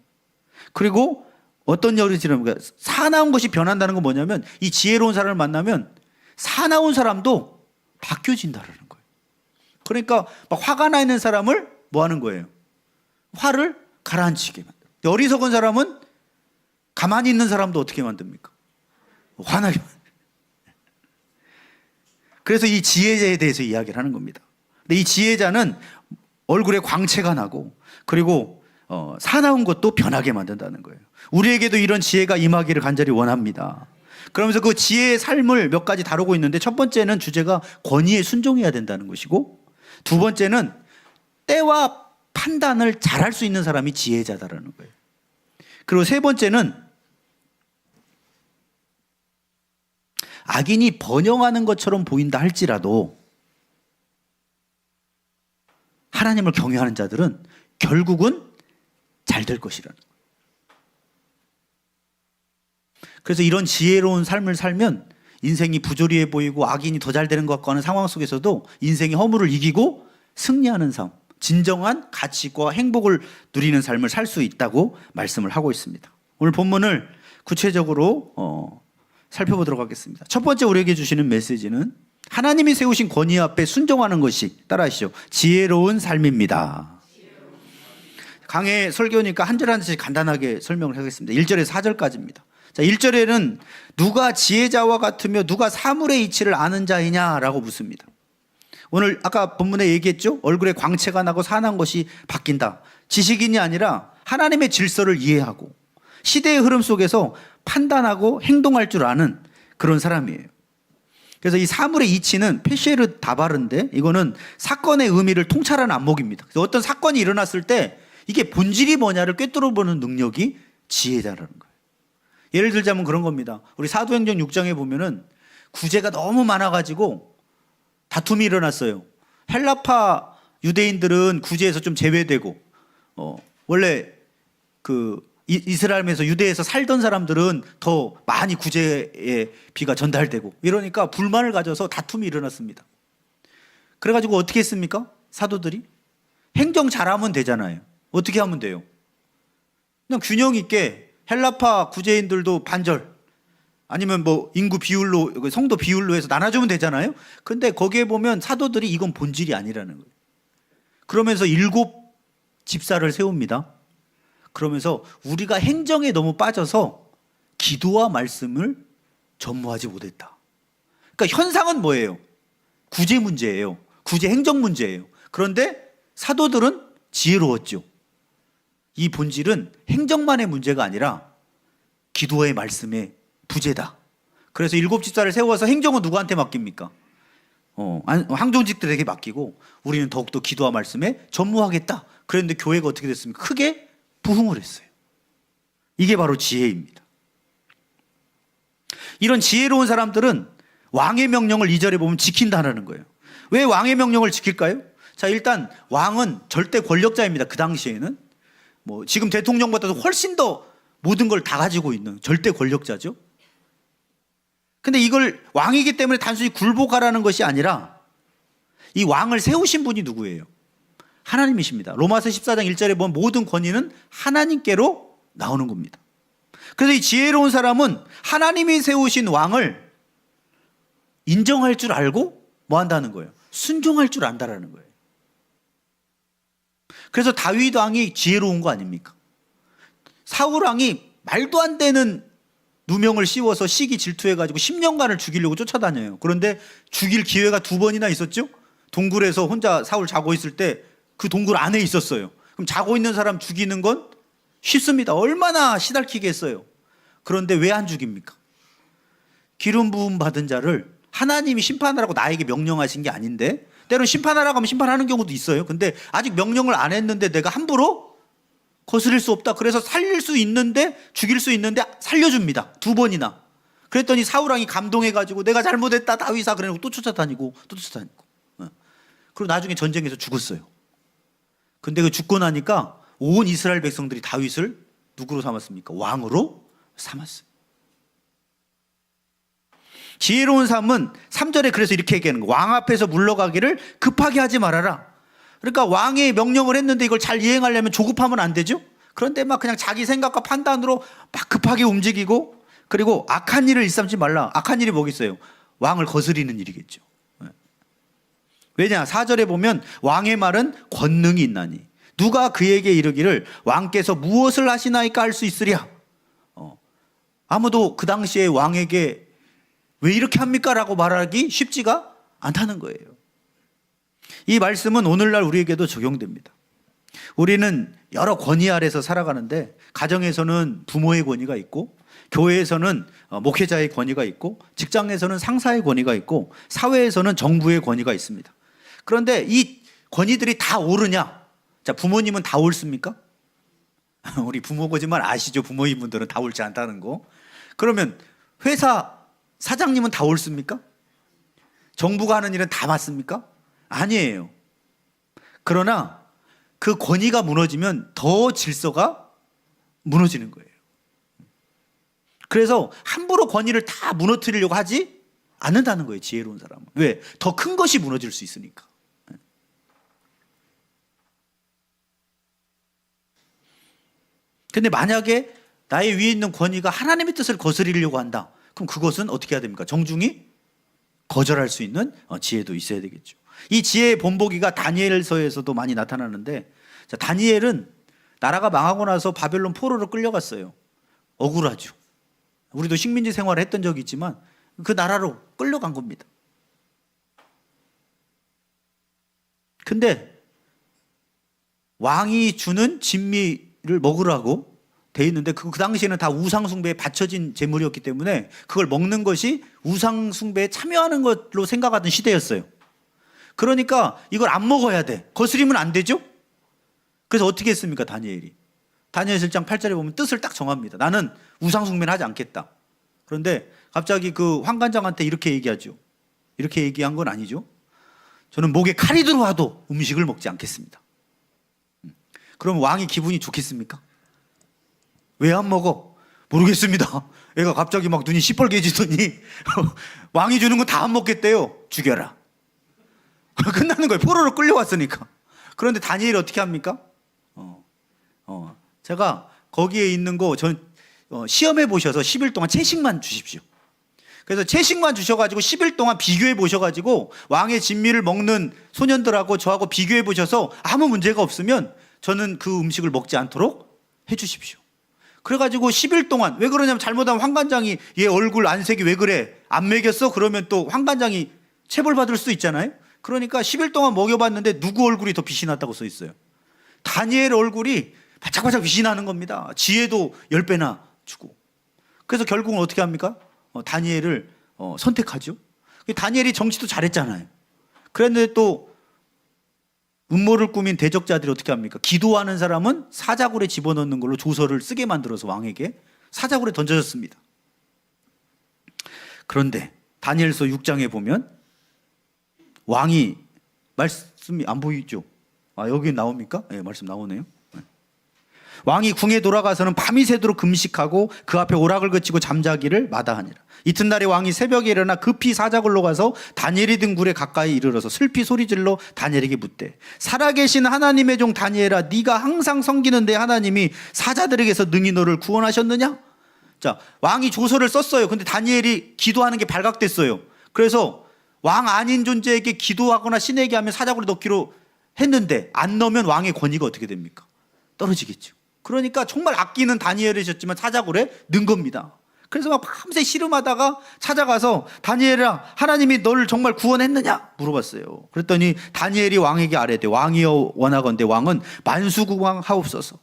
그리고 어떤 열이 지르는 사나운 것이 변한다는 건 뭐냐면 이 지혜로운 사람을 만나면 사나운 사람도 바뀌어진다는 거예요. 그러니까 막 화가 나 있는 사람을 뭐 하는 거예요? 화를 가라앉히게 만들어요. 어리석은 사람은 가만히 있는 사람도 어떻게 만듭니까? 화나게 만들어요. 그래서 이 지혜자에 대해서 이야기를 하는 겁니다. 근데 이 지혜자는 얼굴에 광채가 나고 그리고 사나운 것도 변하게 만든다는 거예요. 우리에게도 이런 지혜가 임하기를 간절히 원합니다. 그러면서 그 지혜의 삶을 몇 가지 다루고 있는데 첫 번째는 주제가 권위에 순종해야 된다는 것이고 두 번째는 때와 판단을 잘할 수 있는 사람이 지혜자다라는 거예요. 그리고 세 번째는 악인이 번영하는 것처럼 보인다 할지라도 하나님을 경외하는 자들은 결국은 잘 될 것이라는 거예요. 그래서 이런 지혜로운 삶을 살면 인생이 부조리해 보이고 악인이 더 잘 되는 것 같고 하는 상황 속에서도 인생의 허물을 이기고 승리하는 삶, 진정한 가치과 행복을 누리는 삶을 살 수 있다고 말씀을 하고 있습니다. 오늘 본문을 구체적으로 살펴보도록 하겠습니다. 첫 번째 우리에게 주시는 메시지는 하나님이 세우신 권위 앞에 순종하는 것이, 따라하시죠, 지혜로운 삶입니다. 강해 설교니까 한 절 한 절씩 간단하게 설명을 하겠습니다. 1절에서 4절까지입니다. 자, 1절에는 누가 지혜자와 같으며 누가 사물의 이치를 아는 자이냐라고 묻습니다. 오늘 아까 본문에 얘기했죠? 얼굴에 광채가 나고 사나운 것이 바뀐다. 지식인이 아니라 하나님의 질서를 이해하고 시대의 흐름 속에서 판단하고 행동할 줄 아는 그런 사람이에요. 그래서 이 사물의 이치는 페시에르 다바르인데 이거는 사건의 의미를 통찰하는 안목입니다. 그래서 어떤 사건이 일어났을 때 이게 본질이 뭐냐를 꿰뚫어보는 능력이 지혜자라는 거예요. 예를 들자면 그런 겁니다. 우리 사도행전 6장에 보면은 구제가 너무 많아가지고 다툼이 일어났어요. 헬라파 유대인들은 구제에서 좀 제외되고 원래 그 이스라엘에서 유대에서 살던 사람들은 더 많이 구제의 비가 전달되고 이러니까 불만을 가져서 다툼이 일어났습니다. 그래가지고 어떻게 했습니까? 사도들이 행정 잘하면 되잖아요. 어떻게 하면 돼요? 그냥 균형 있게 헬라파 구제인들도 반절 아니면 뭐 인구 비율로 성도 비율로 해서 나눠주면 되잖아요. 근데 거기에 보면 사도들이 이건 본질이 아니라는 거예요. 그러면서 7 집사를 세웁니다. 그러면서 우리가 행정에 너무 빠져서 기도와 말씀을 전무하지 못했다. 그러니까 현상은 뭐예요? 구제 문제예요. 구제 행정 문제예요. 그런데 사도들은 지혜로웠죠. 이 본질은 행정만의 문제가 아니라 기도의 말씀의 부재다. 그래서 7 집사를 세워서 행정은 누구한테 맡깁니까? 황종직들에게 맡기고 우리는 더욱더 기도와 말씀에 전무하겠다. 그랬는데 교회가 어떻게 됐습니까? 크게 부흥을 했어요. 이게 바로 지혜입니다. 이런 지혜로운 사람들은 왕의 명령을 2절에 보면 지킨다는 거예요. 왜 왕의 명령을 지킬까요? 자, 일단 왕은 절대 권력자입니다. 그 당시에는 뭐 지금 대통령보다도 훨씬 더 모든 걸 다 가지고 있는 절대 권력자죠. 근데 이걸 왕이기 때문에 단순히 굴복하라는 것이 아니라 이 왕을 세우신 분이 누구예요? 하나님이십니다. 로마서 14장 1절에 보면 모든 권위는 하나님께로 나오는 겁니다. 그래서 이 지혜로운 사람은 하나님이 세우신 왕을 인정할 줄 알고 뭐 한다는 거예요? 순종할 줄 안다라는 거예요. 그래서 다윗 왕이 지혜로운 거 아닙니까? 사울 왕이 말도 안 되는 누명을 씌워서 시기 질투해가지고 10년간을 죽이려고 쫓아다녀요. 그런데 죽일 기회가 2번이나 있었죠? 동굴에서 혼자 사울 자고 있을 때 그 동굴 안에 있었어요. 그럼 자고 있는 사람 죽이는 건 쉽습니다. 얼마나 시달키겠어요. 그런데 왜 안 죽입니까? 기름 부음 받은 자를 하나님이 심판하라고 나에게 명령하신 게 아닌데 때로는 심판하라고 하면 심판하는 경우도 있어요. 근데 아직 명령을 안 했는데 내가 함부로 거스릴 수 없다. 그래서 살릴 수 있는데, 죽일 수 있는데 살려줍니다. 2번이나. 그랬더니 사울왕이 감동해가지고 내가 잘못했다 다윗아 그래놓고 또 쫓아다니고 또 쫓아다니고. 그리고 나중에 전쟁에서 죽었어요. 근데 그 죽고 나니까 온 이스라엘 백성들이 다윗을 누구로 삼았습니까? 왕으로 삼았어요. 지혜로운 삶은 3절에 그래서 이렇게 얘기하는 거예요. 왕 앞에서 물러가기를 급하게 하지 말아라. 그러니까 왕의 명령을 했는데 이걸 잘 이행하려면 조급하면 안 되죠. 그런데 막 그냥 자기 생각과 판단으로 막 급하게 움직이고, 그리고 악한 일을 일삼지 말라. 악한 일이 뭐겠어요? 왕을 거스리는 일이겠죠. 왜냐? 4절에 보면 왕의 말은 권능이 있나니 누가 그에게 이르기를 왕께서 무엇을 하시나이까 할 수 있으랴. 아무도 그 당시에 왕에게 왜 이렇게 합니까? 라고 말하기 쉽지가 않다는 거예요. 이 말씀은 오늘날 우리에게도 적용됩니다. 우리는 여러 권위 아래서 살아가는데, 가정에서는 부모의 권위가 있고, 교회에서는 목회자의 권위가 있고, 직장에서는 상사의 권위가 있고, 사회에서는 정부의 권위가 있습니다. 그런데 이 권위들이 다 옳으냐? 자, 부모님은 다 옳습니까? 우리 부모거지만 아시죠? 부모님 분들은 다 옳지 않다는 거. 그러면 회사 사장님은 다 옳습니까? 정부가 하는 일은 다 맞습니까? 아니에요. 그러나 그 권위가 무너지면 더 질서가 무너지는 거예요. 그래서 함부로 권위를 다 무너뜨리려고 하지 않는다는 거예요, 지혜로운 사람은. 왜? 더 큰 것이 무너질 수 있으니까. 근데 만약에 나의 위에 있는 권위가 하나님의 뜻을 거스리려고 한다. 그럼 그것은 어떻게 해야 됩니까? 정중히 거절할 수 있는 지혜도 있어야 되겠죠. 이 지혜의 본보기가 다니엘서에서도 많이 나타나는데, 자, 다니엘은 나라가 망하고 나서 바벨론 포로로 끌려갔어요. 억울하죠. 우리도 식민지 생활을 했던 적이 있지만 그 나라로 끌려간 겁니다. 근데 왕이 주는 진미를 먹으라고 돼 있는데, 그 당시에는 다 우상숭배에 바쳐진 제물이었기 때문에 그걸 먹는 것이 우상숭배에 참여하는 것로 생각하던 시대였어요. 그러니까 이걸 안 먹어야 돼. 거스리면 안 되죠? 그래서 어떻게 했습니까? 다니엘이. 다니엘 7장 8절에 보면 뜻을 딱 정합니다. 나는 우상숭배는 하지 않겠다. 그런데 갑자기 그 환관장한테 이렇게 얘기하죠. 이렇게 얘기한 건 아니죠. 저는 목에 칼이 들어와도 음식을 먹지 않겠습니다. 그럼 왕이 기분이 좋겠습니까? 왜 안 먹어? 모르겠습니다. 애가 갑자기 막 눈이 시뻘개지더니 왕이 주는 거 다 안 먹겠대요. 죽여라. 끝나는 거예요. 포로로 끌려왔으니까. 그런데 다니엘이 어떻게 합니까? 제가 거기에 있는 거 전 시험해 보셔서 10일 동안 채식만 주십시오. 그래서 채식만 주셔가지고 10일 동안 비교해 보셔가지고 왕의 진미를 먹는 소년들하고 저하고 비교해 보셔서 아무 문제가 없으면 저는 그 음식을 먹지 않도록 해 주십시오. 그래가지고 10일 동안, 왜 그러냐면 잘못하면 환관장이 얘 얼굴 안색이 왜 그래? 안 먹였어? 그러면 또 환관장이 체벌받을 수 있잖아요. 그러니까 10일 동안 먹여봤는데 누구 얼굴이 더 빛이 났다고 써 있어요? 다니엘 얼굴이 바짝바짝 빛이 나는 겁니다. 지혜도 10배나 주고. 그래서 결국은 어떻게 합니까? 다니엘을 선택하죠. 다니엘이 정치도 잘했잖아요. 그런데 또 음모를 꾸민 대적자들이 어떻게 합니까? 기도하는 사람은 사자굴에 집어넣는 걸로 조서를 쓰게 만들어서 왕에게 사자굴에 던져졌습니다. 그런데 다니엘서 6장에 보면 왕이, 말씀이 안 보이죠? 여기 나옵니까? 네, 말씀 나오네요. 왕이 궁에 돌아가서는 밤이 새도록 금식하고 그 앞에 오락을 그치고 잠자기를 마다하니라. 이튿날에 왕이 새벽에 일어나 급히 사자굴로 가서 다니엘이 든 굴에 가까이 이르러서 슬피 소리질러 다니엘에게 묻되, 살아계신 하나님의 종 다니엘아, 네가 항상 섬기는 내 하나님이 사자들에게서 능히 너를 구원하셨느냐? 자, 왕이 조서를 썼어요. 근데 다니엘이 기도하는 게 발각됐어요. 그래서 왕 아닌 존재에게 기도하거나 신에게 하면 사자굴에 넣기로 했는데 안 넣으면 왕의 권위가 어떻게 됩니까? 떨어지겠죠. 그러니까 정말 아끼는 다니엘이셨지만 사자굴에 넣은 겁니다. 그래서 막 밤새 씨름하다가 찾아가서 다니엘아, 하나님이 너를 정말 구원했느냐 물어봤어요. 그랬더니 다니엘이 왕에게 아뢰되, 왕이여 원하건대 왕은 만수궁왕하옵소서.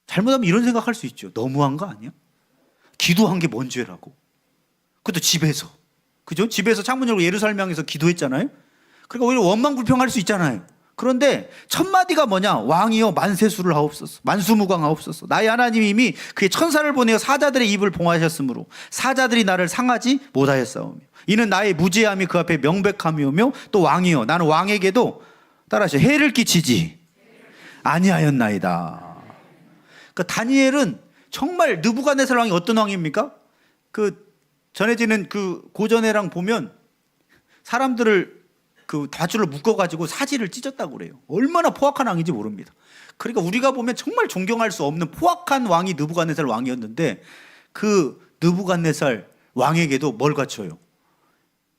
잘못하면 이런 생각할 수 있죠. 너무한 거 아니야? 기도한 게 뭔 죄라고? 그것도 집에서, 그죠? 집에서 창문 열고 예루살렘 향해서 기도했잖아요. 그러니까 오히려 원망불평할 수 있잖아요. 그런데 첫 마디가 뭐냐? 왕이여 만세수를 하옵소서, 만수무강하옵소서. 나의 하나님이 이미 그의 천사를 보내어 사자들의 입을 봉하셨으므로 사자들이 나를 상하지 못하였사오며 이는 나의 무죄함이 그 앞에 명백함이오며 또 왕이여 나는 왕에게도 따라하시오 해를 끼치지 아니하였나이다. 그 다니엘은 정말 느부갓네살 왕이 어떤 왕입니까? 그 전해지는 그 고전에랑 보면 사람들을 그 밧줄로 묶어가지고 사지를 찢었다고 그래요. 얼마나 포악한 왕인지 모릅니다. 그러니까 우리가 보면 정말 존경할 수 없는 포악한 왕이 느부갓네살 왕이었는데 그 느부갓네살 왕에게도 뭘 갖춰요?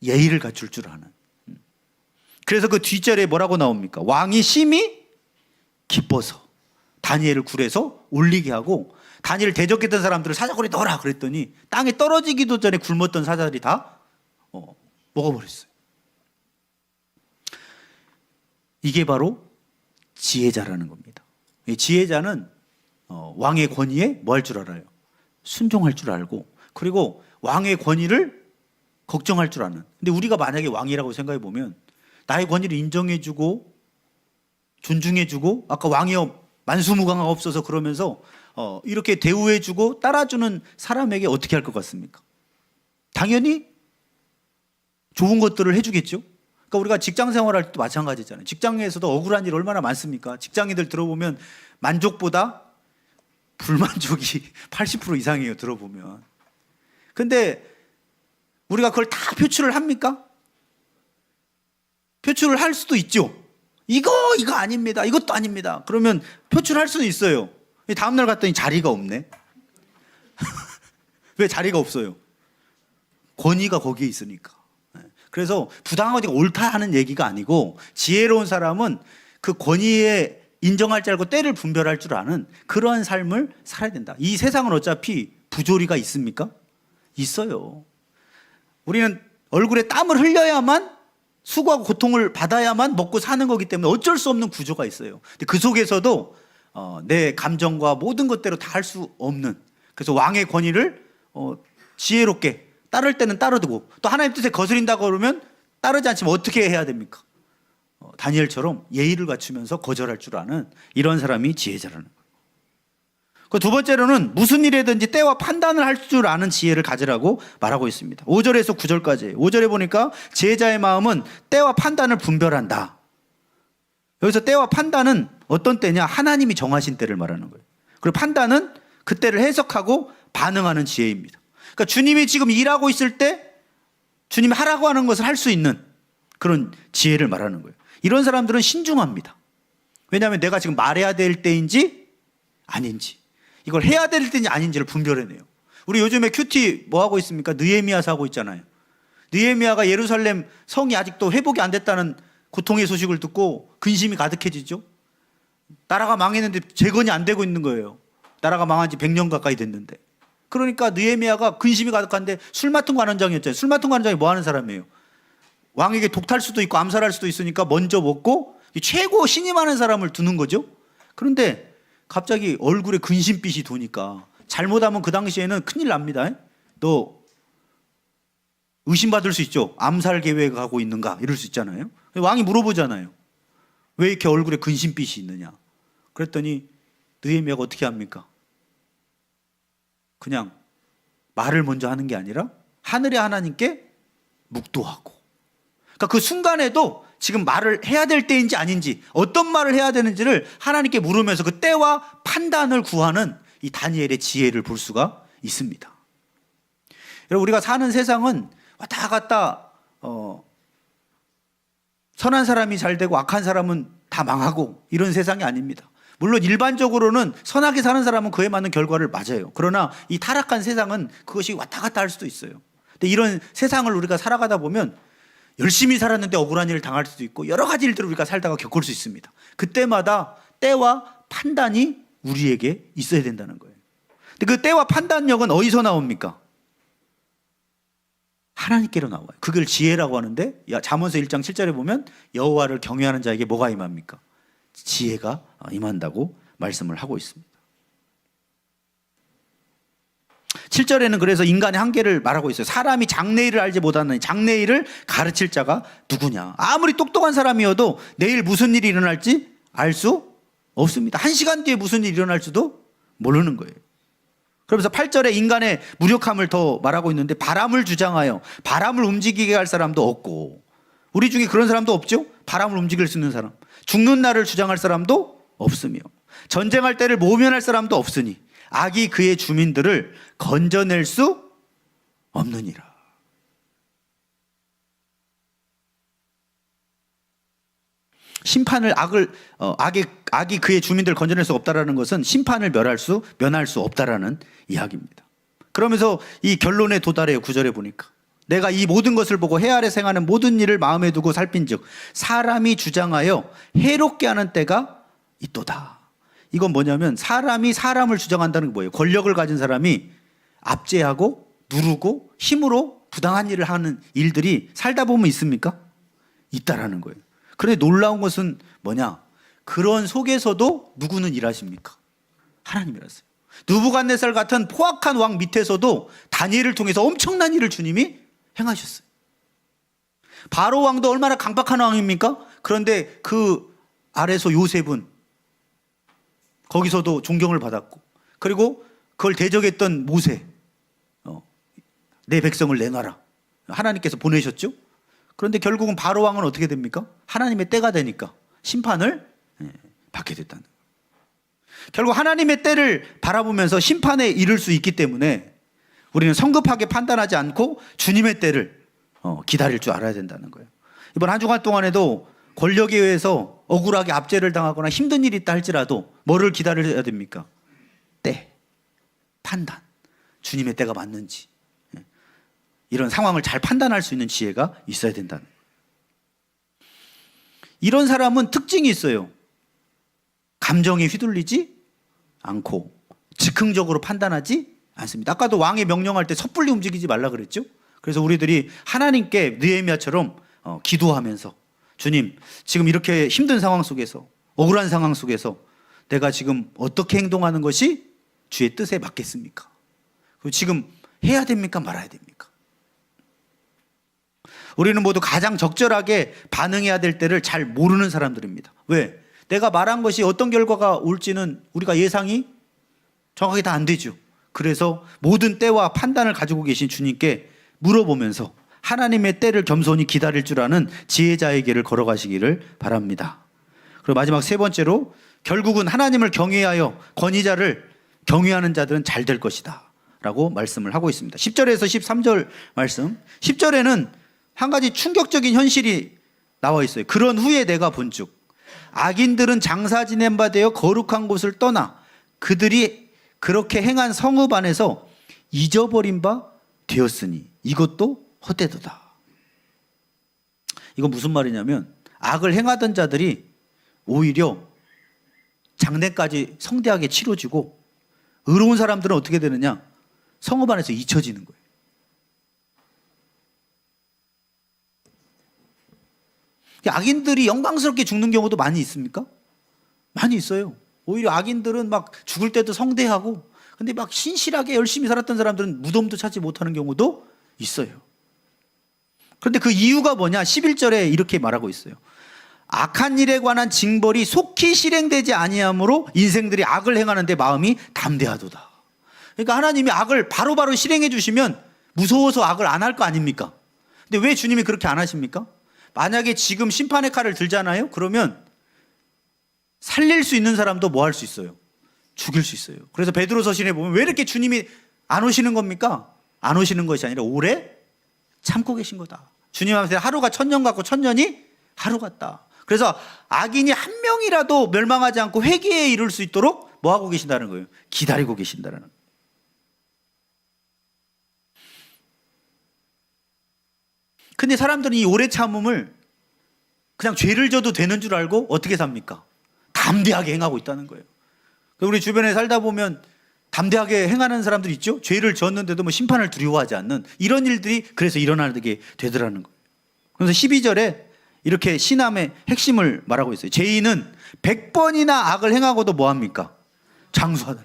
예의를 갖출 줄 아는. 그래서 그 뒷절에 뭐라고 나옵니까? 왕이 심히 기뻐서 다니엘을 굴에서 올리게 하고 다니엘을 대적했던 사람들을 사자굴에 넣어라 그랬더니 땅에 떨어지기도 전에 굶었던 사자들이 다 먹어버렸어요. 이게 바로 지혜자라는 겁니다. 이 지혜자는 왕의 권위에 뭐 할 줄 알아요? 순종할 줄 알고 그리고 왕의 권위를 걱정할 줄 아는. 근데 우리가 만약에 왕이라고 생각해 보면 나의 권위를 인정해주고 존중해주고 아까 왕이여 만수무강하옵소서 그러면서 이렇게 대우해주고 따라주는 사람에게 어떻게 할 것 같습니까? 당연히 좋은 것들을 해주겠죠. 그러니까 우리가 직장 생활할 때도 마찬가지잖아요. 직장에서도 억울한 일 얼마나 많습니까? 직장인들 들어보면 만족보다 불만족이 80% 이상이에요. 들어보면. 근데 우리가 그걸 다 표출을 합니까? 표출을 할 수도 있죠. 이거 아닙니다. 이것도 아닙니다. 그러면 표출할 수는 있어요. 다음날 갔더니 자리가 없네. 왜 자리가 없어요? 권위가 거기에 있으니까. 그래서 부당한 것이 옳다 하는 얘기가 아니고 지혜로운 사람은 그 권위에 인정할 줄 알고 때를 분별할 줄 아는 그러한 삶을 살아야 된다. 이 세상은 어차피 부조리가 있습니까? 있어요. 우리는 얼굴에 땀을 흘려야만 수고하고 고통을 받아야만 먹고 사는 거기 때문에 어쩔 수 없는 구조가 있어요. 근데 그 속에서도 내 감정과 모든 것대로 다 할 수 없는 그래서 왕의 권위를 지혜롭게 따를 때는 따르고 또 하나님 뜻에 거스린다고 그러면 따르지 않지만 어떻게 해야 됩니까? 다니엘처럼 예의를 갖추면서 거절할 줄 아는 이런 사람이 지혜자라는 거예요. 그 두 번째로는 무슨 일이든지 때와 판단을 할 줄 아는 지혜를 가지라고 말하고 있습니다. 5절에서 9절까지 5절에 보니까 지혜자의 마음은 때와 판단을 분별한다. 여기서 때와 판단은 어떤 때냐? 하나님이 정하신 때를 말하는 거예요. 그리고 판단은 그 때를 해석하고 반응하는 지혜입니다. 그러니까 주님이 지금 일하고 있을 때 주님이 하라고 하는 것을 할 수 있는 그런 지혜를 말하는 거예요. 이런 사람들은 신중합니다. 왜냐하면 내가 지금 말해야 될 때인지 아닌지 이걸 해야 될 때인지 아닌지를 분별해내요. 우리 요즘에 큐티 뭐 하고 있습니까? 느헤미야서 하고 있잖아요. 느헤미야가 예루살렘 성이 아직도 회복이 안 됐다는 고통의 소식을 듣고 근심이 가득해지죠. 나라가 망했는데 재건이 안 되고 있는 거예요. 나라가 망한 지 100년 가까이 됐는데. 그러니까 느헤미야가 근심이 가득한데 술 맡은 관원장이었잖아요. 술 맡은 관원장이 뭐 하는 사람이에요? 왕에게 독탈 수도 있고 암살할 수도 있으니까 먼저 먹고 최고 신임하는 사람을 두는 거죠. 그런데 갑자기 얼굴에 근심빛이 도니까 잘못하면 그 당시에는 큰일 납니다. 너 의심받을 수 있죠. 암살 계획하고 있는가 이럴 수 있잖아요. 왕이 물어보잖아요. 왜 이렇게 얼굴에 근심빛이 있느냐. 그랬더니 느헤미야가 어떻게 합니까? 그냥 말을 먼저 하는 게 아니라 하늘의 하나님께 묵도하고 그러니까 그 순간에도 지금 말을 해야 될 때인지 아닌지 어떤 말을 해야 되는지를 하나님께 물으면서 그 때와 판단을 구하는 이 다니엘의 지혜를 볼 수가 있습니다. 여러분 우리가 사는 세상은 왔다 갔다 선한 사람이 잘 되고 악한 사람은 다 망하고 이런 세상이 아닙니다. 물론 일반적으로는 선하게 사는 사람은 그에 맞는 결과를 맞아요. 그러나 이 타락한 세상은 그것이 왔다 갔다 할 수도 있어요. 근데 이런 세상을 우리가 살아가다 보면 열심히 살았는데 억울한 일을 당할 수도 있고 여러 가지 일들을 우리가 살다가 겪을 수 있습니다. 그때마다 때와 판단이 우리에게 있어야 된다는 거예요. 근데 그 때와 판단력은 어디서 나옵니까? 하나님께로 나와요. 그걸 지혜라고 하는데 잠언서 1장 7절에 보면 여호와를 경외하는 자에게 뭐가 임합니까? 지혜가 임한다고 말씀을 하고 있습니다. 7절에는 그래서 인간의 한계를 말하고 있어요. 사람이 장래일을 알지 못하는 장래일을 가르칠 자가 누구냐. 아무리 똑똑한 사람이어도 내일 무슨 일이 일어날지 알 수 없습니다. 1시간 뒤에 무슨 일이 일어날지도 모르는 거예요. 그러면서 8절에 인간의 무력함을 더 말하고 있는데 바람을 주장하여 바람을 움직이게 할 사람도 없고, 우리 중에 그런 사람도 없죠? 바람을 움직일 수 있는 사람. 죽는 날을 주장할 사람도 없으며 전쟁할 때를 모면할 사람도 없으니 악이 그의 주민들을 건져낼 수 없느니라. 심판을 악이 그의 주민들을 건져낼 수 없다라는 것은 심판을 면할 수 없다라는 이야기입니다. 그러면서 이 결론에 도달해요. 9절에 보니까 내가 이 모든 것을 보고 해 아래 생하는 모든 일을 마음에 두고 살핀즉 사람이 주장하여 해롭게 하는 때가 있도다. 이건 뭐냐면 사람이 사람을 주장한다는 게 뭐예요? 권력을 가진 사람이 압제하고 누르고 힘으로 부당한 일을 하는 일들이 살다 보면 있습니까? 있다라는 거예요. 그런데 놀라운 것은 뭐냐? 그런 속에서도 누구는 일하십니까? 하나님이라서요. 느부갓네살 같은 포악한 왕 밑에서도 다니엘을 통해서 엄청난 일을 주님이 행하셨어요. 바로 왕도 얼마나 강박한 왕입니까? 그런데 그 아래서 요셉은 거기서도 존경을 받았고, 그리고 그걸 대적했던 모세, 내 백성을 내놔라, 하나님께서 보내셨죠. 그런데 결국은 바로 왕은 어떻게 됩니까? 하나님의 때가 되니까 심판을 받게 됐다는 거예요. 결국 하나님의 때를 바라보면서 심판에 이를 수 있기 때문에 우리는 성급하게 판단하지 않고 주님의 때를 기다릴 줄 알아야 된다는 거예요. 이번 한 주간 동안에도 권력에 의해서 억울하게 압제를 당하거나 힘든 일이 있다 할지라도 뭐를 기다려야 됩니까? 때, 판단, 주님의 때가 맞는지, 이런 상황을 잘 판단할 수 있는 지혜가 있어야 된다는 거예요. 이런 사람은 특징이 있어요. 감정에 휘둘리지 않고 즉흥적으로 판단하지 않습니다. 아까도 왕의 명령할 때 섣불리 움직이지 말라 그랬죠. 그래서 우리들이 하나님께 느헤미야처럼 기도하면서 주님, 지금 이렇게 힘든 상황 속에서, 억울한 상황 속에서 내가 지금 어떻게 행동하는 것이 주의 뜻에 맞겠습니까? 그리고 지금 해야 됩니까? 말아야 됩니까? 우리는 모두 가장 적절하게 반응해야 될 때를 잘 모르는 사람들입니다. 왜? 내가 말한 것이 어떤 결과가 올지는 우리가 예상이 정확하게 다 안 되죠. 그래서 모든 때와 판단을 가지고 계신 주님께 물어보면서 하나님의 때를 겸손히 기다릴 줄 아는 지혜자의 길을 걸어가시기를 바랍니다. 그리고 마지막 세 번째로, 결국은 하나님을 경외하여 권위자를 경외하는 자들은 잘 될 것이다 라고 말씀을 하고 있습니다. 10절에서 13절 말씀. 10절에는 한 가지 충격적인 현실이 나와 있어요. 그런 후에 내가 본즉 악인들은 장사 지낸 바 되어 거룩한 곳을 떠나 그들이 그렇게 행한 성읍 안에서 잊어버린 바 되었으니 이것도 헛되도다. 이건 무슨 말이냐면 악을 행하던 자들이 오히려 장례까지 성대하게 치러지고 의로운 사람들은 어떻게 되느냐? 성읍 안에서 잊혀지는 거예요. 악인들이 영광스럽게 죽는 경우도 많이 있습니까? 많이 있어요. 오히려 악인들은 막 죽을 때도 성대하고, 근데 막 신실하게 열심히 살았던 사람들은 무덤도 찾지 못하는 경우도 있어요. 그런데 그 이유가 뭐냐? 11절에 이렇게 말하고 있어요. 악한 일에 관한 징벌이 속히 실행되지 아니하므로 인생들이 악을 행하는데 마음이 담대하도다. 그러니까 하나님이 악을 바로바로 실행해 주시면 무서워서 악을 안 할 거 아닙니까? 근데 왜 주님이 그렇게 안 하십니까? 만약에 지금 심판의 칼을 들잖아요. 그러면 살릴 수 있는 사람도 뭐 할 수 있어요? 죽일 수 있어요. 그래서 베드로 서신에 보면 왜 이렇게 주님이 안 오시는 겁니까? 안 오시는 것이 아니라 오래 참고 계신 거다. 주님한테 하루가 1000년 같고 1000년이 하루 같다. 그래서 악인이 한 명이라도 멸망하지 않고 회개에 이를 수 있도록 뭐 하고 계신다는 거예요? 기다리고 계신다는 거예요. 근데 사람들은 이 오래 참음을 그냥 죄를 져도 되는 줄 알고 어떻게 삽니까? 담대하게 행하고 있다는 거예요. 우리 주변에 살다 보면 담대하게 행하는 사람들 있죠? 죄를 졌는데도 뭐 심판을 두려워하지 않는 이런 일들이 그래서 일어나게 되더라는 거예요. 그래서 12절에 이렇게 신함의 핵심을 말하고 있어요. 죄인은 100번이나 악을 행하고도 뭐합니까? 장수하다.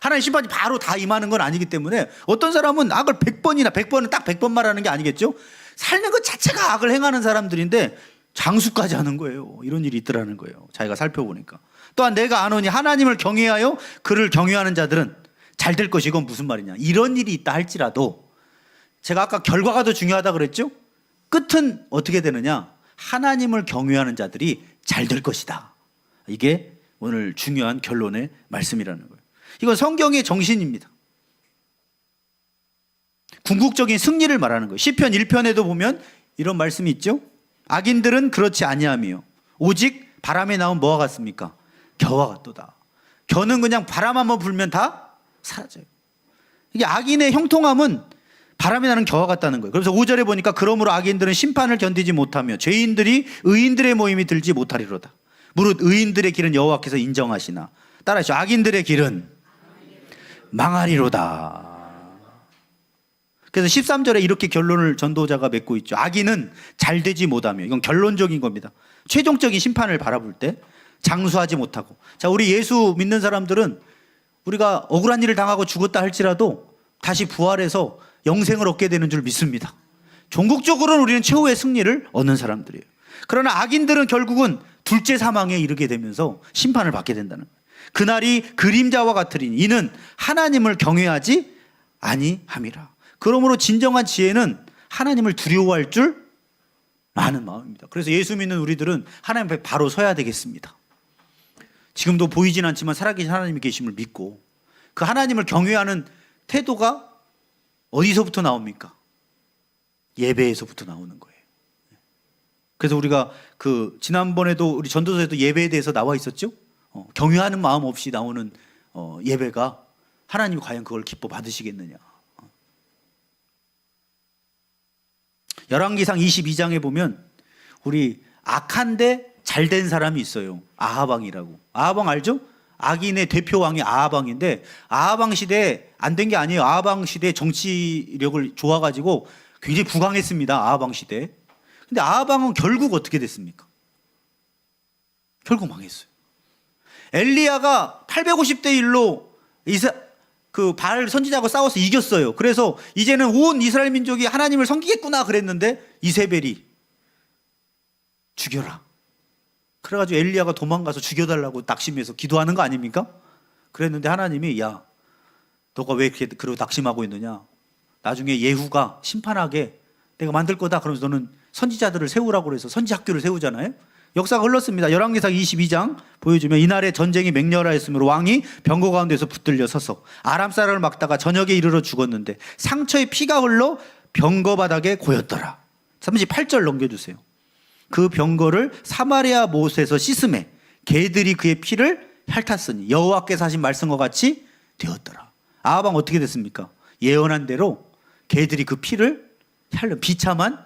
하나님 심판이 바로 다 임하는 건 아니기 때문에 어떤 사람은 악을 100번은 딱 100번 말하는 게 아니겠죠. 삶의 것 자체가 악을 행하는 사람들인데 장수까지 하는 거예요. 이런 일이 있더라는 거예요. 자기가 살펴보니까. 또한 내가 아노니 하나님을 경외하여 그를 경외하는 자들은 잘 될 것이, 이건 무슨 말이냐. 이런 일이 있다 할지라도 제가 아까 결과가 더 중요하다 그랬죠. 끝은 어떻게 되느냐. 하나님을 경외하는 자들이 잘 될 것이다. 이게 오늘 중요한 결론의 말씀이라는 거예요. 이건 성경의 정신입니다. 궁극적인 승리를 말하는 거예요. 시편 1편에도 보면 이런 말씀이 있죠. 악인들은 그렇지 아니하며 오직 바람에 나온 뭐와 같습니까? 겨와 같도다. 겨는 그냥 바람 한번 불면 다 사라져요. 이게 악인의 형통함은 바람에 나는 겨와 같다는 거예요. 그래서 5절에 보니까 그러므로 악인들은 심판을 견디지 못하며 죄인들이 의인들의 모임이 들지 못하리로다. 무릇 의인들의 길은 여호와께서 인정하시나. 따라하시죠. 악인들의 길은 망하리로다. 그래서 13절에 이렇게 결론을 전도자가 맺고 있죠. 악인은 잘 되지 못하며, 이건 결론적인 겁니다. 최종적인 심판을 바라볼 때 장수하지 못하고. 자, 우리 예수 믿는 사람들은 우리가 억울한 일을 당하고 죽었다 할지라도 다시 부활해서 영생을 얻게 되는 줄 믿습니다. 종국적으로는 우리는 최후의 승리를 얻는 사람들이에요. 그러나 악인들은 결국은 둘째 사망에 이르게 되면서 심판을 받게 된다는 거예요. 그날이 그림자와 같으리니 이는 하나님을 경외하지 아니함이라. 그러므로 진정한 지혜는 하나님을 두려워할 줄 아는 마음입니다. 그래서 예수 믿는 우리들은 하나님 앞에 바로 서야 되겠습니다. 지금도 보이진 않지만 살아계신 하나님이 계심을 믿고 그 하나님을 경외하는 태도가 어디서부터 나옵니까? 예배에서부터 나오는 거예요. 그래서 우리가 지난번에도 우리 전도서에도 예배에 대해서 나와 있었죠. 경외하는 마음 없이 나오는 예배가 하나님이 과연 그걸 기뻐 받으시겠느냐. 열왕기상 22장에 보면 우리 악한데 잘된 사람이 있어요. 아하방이라고. 아하방 알죠? 악인의 대표 왕이 아하방인데 아하방 시대에 안 된 게 아니에요. 아하방 시대에 정치력을 좋아가지고 굉장히 부강했습니다. 아하방 시대에. 근데 아하방은 결국 어떻게 됐습니까? 결국 망했어요. 엘리야가 850대 1로 바알 선지자하고 싸워서 이겼어요. 그래서 이제는 온 이스라엘 민족이 하나님을 섬기겠구나 그랬는데 이세벨이 죽여라. 그래가지고 엘리야가 도망가서 죽여달라고 낙심해서 기도하는 거 아닙니까? 그랬는데 하나님이 야, 너가 왜 그러고 낙심하고 있느냐? 나중에 예후가 심판하게 내가 만들 거다. 그러면서 너는 선지자들을 세우라고 그래서 선지 학교를 세우잖아요. 역사가 흘렀습니다. 열왕기상 22장 보여주면 이날에 전쟁이 맹렬하였으므로 왕이 병거 가운데서 붙들려 서서 아람 사람을 막다가 저녁에 이르러 죽었는데 상처에 피가 흘러 병거 바닥에 고였더라. 38절 넘겨주세요. 그 병거를 사마리아 못에서 씻음에 개들이 그의 피를 핥았으니 여호와께서 하신 말씀과 같이 되었더라. 아하방 어떻게 됐습니까? 예언한 대로 개들이 그 피를 핥는 비참한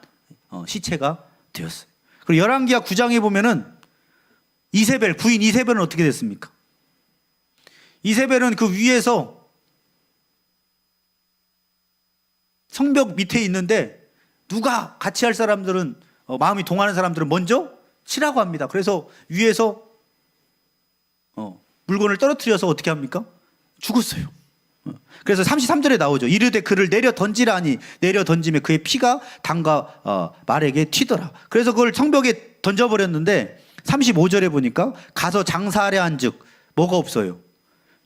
시체가 되었어요. 그리고 열왕기하 9장에 보면은 부인 이세벨은 어떻게 됐습니까? 이세벨은 그 위에서 성벽 밑에 있는데 누가 같이 할 사람들은 마음이 동하는 사람들은 먼저 치라고 합니다. 그래서 위에서 물건을 떨어뜨려서 어떻게 합니까? 죽었어요. 그래서 33절에 나오죠. 이르되 그를 내려 던지라니 내려 던짐에 그의 피가 당과 말에게 튀더라. 그래서 그걸 성벽에 던져버렸는데 35절에 보니까 가서 장사하려 한즉 뭐가 없어요.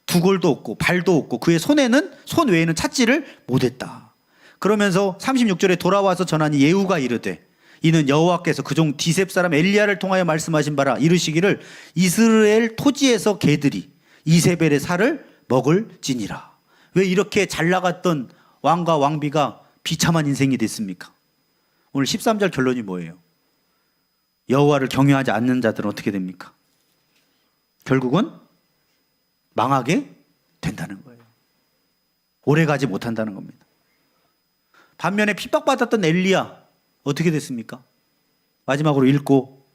두골도 없고 발도 없고 그의 손에는 손 외에는 찾지를 못했다. 그러면서 36절에 돌아와서 전하니 예후가 이르되 이는 여호와께서 그종 디셉 사람 엘리야를 통하여 말씀하신 바라 이르시기를 이스라엘 토지에서 개들이 이세벨의 살을 먹을지니라. 왜 이렇게 잘 나갔던 왕과 왕비가 비참한 인생이 됐습니까? 오늘 13절 결론이 뭐예요? 여호와를 경외하지 않는 자들은 어떻게 됩니까? 결국은 망하게 된다는 거예요. 오래가지 못한다는 겁니다. 반면에 핍박받았던 엘리야 어떻게 됐습니까? 마지막으로 읽고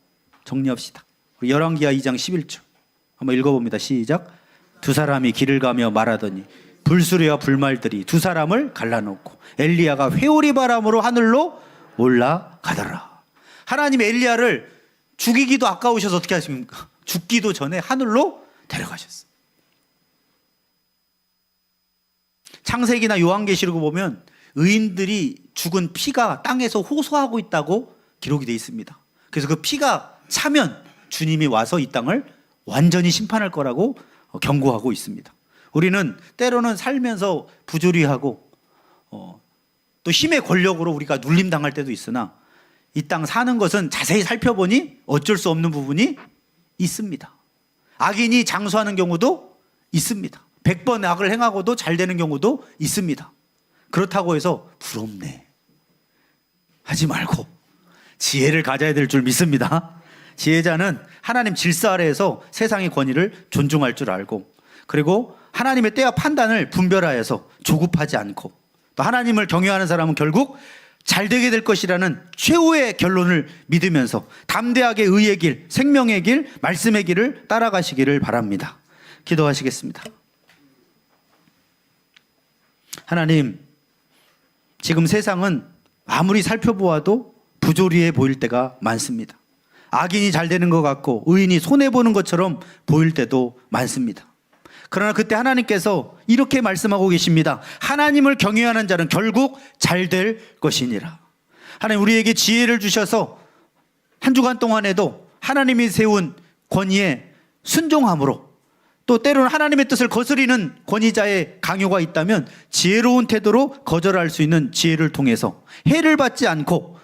정리합시다. 우리 열왕기하 2장 11절 한번 읽어봅니다. 시작. 두 사람이 길을 가며 말하더니 불수레와 불말들이 두 사람을 갈라놓고 엘리야가 회오리 바람으로 하늘로 올라가더라. 하나님 엘리야를 죽이기도 아까우셔서 어떻게 하십니까? 죽기도 전에 하늘로 데려가셨어요. 창세기나 요한계시록 보면 의인들이 죽은 피가 땅에서 호소하고 있다고 기록이 되어 있습니다. 그래서 그 피가 차면 주님이 와서 이 땅을 완전히 심판할 거라고 경고하고 있습니다. 우리는 때로는 살면서 부조리하고 또 힘의 권력으로 우리가 눌림당할 때도 있으나 이 땅 사는 것은 자세히 살펴보니 어쩔 수 없는 부분이 있습니다. 악인이 장수하는 경우도 있습니다. 100번 악을 행하고도 잘 되는 경우도 있습니다. 그렇다고 해서 부럽네 하지 말고 지혜를 가져야 될 줄 믿습니다. 지혜자는 하나님 질서 아래에서 세상의 권위를 존중할 줄 알고, 그리고 하나님의 때와 판단을 분별하여서 조급하지 않고, 또 하나님을 경외하는 사람은 결국 잘 되게 될 것이라는 최후의 결론을 믿으면서 담대하게 의의 길, 생명의 길, 말씀의 길을 따라가시기를 바랍니다. 기도하시겠습니다. 하나님, 지금 세상은 아무리 살펴보아도 부조리해 보일 때가 많습니다. 악인이 잘 되는 것 같고 의인이 손해보는 것처럼 보일 때도 많습니다. 그러나 그때 하나님께서 이렇게 말씀하고 계십니다. 하나님을 경외하는 자는 결국 잘 될 것이니라. 하나님, 우리에게 지혜를 주셔서 한 주간 동안에도 하나님이 세운 권위에 순종함으로, 또 때로는 하나님의 뜻을 거스리는 권위자의 강요가 있다면 지혜로운 태도로 거절할 수 있는 지혜를 통해서 해를 받지 않고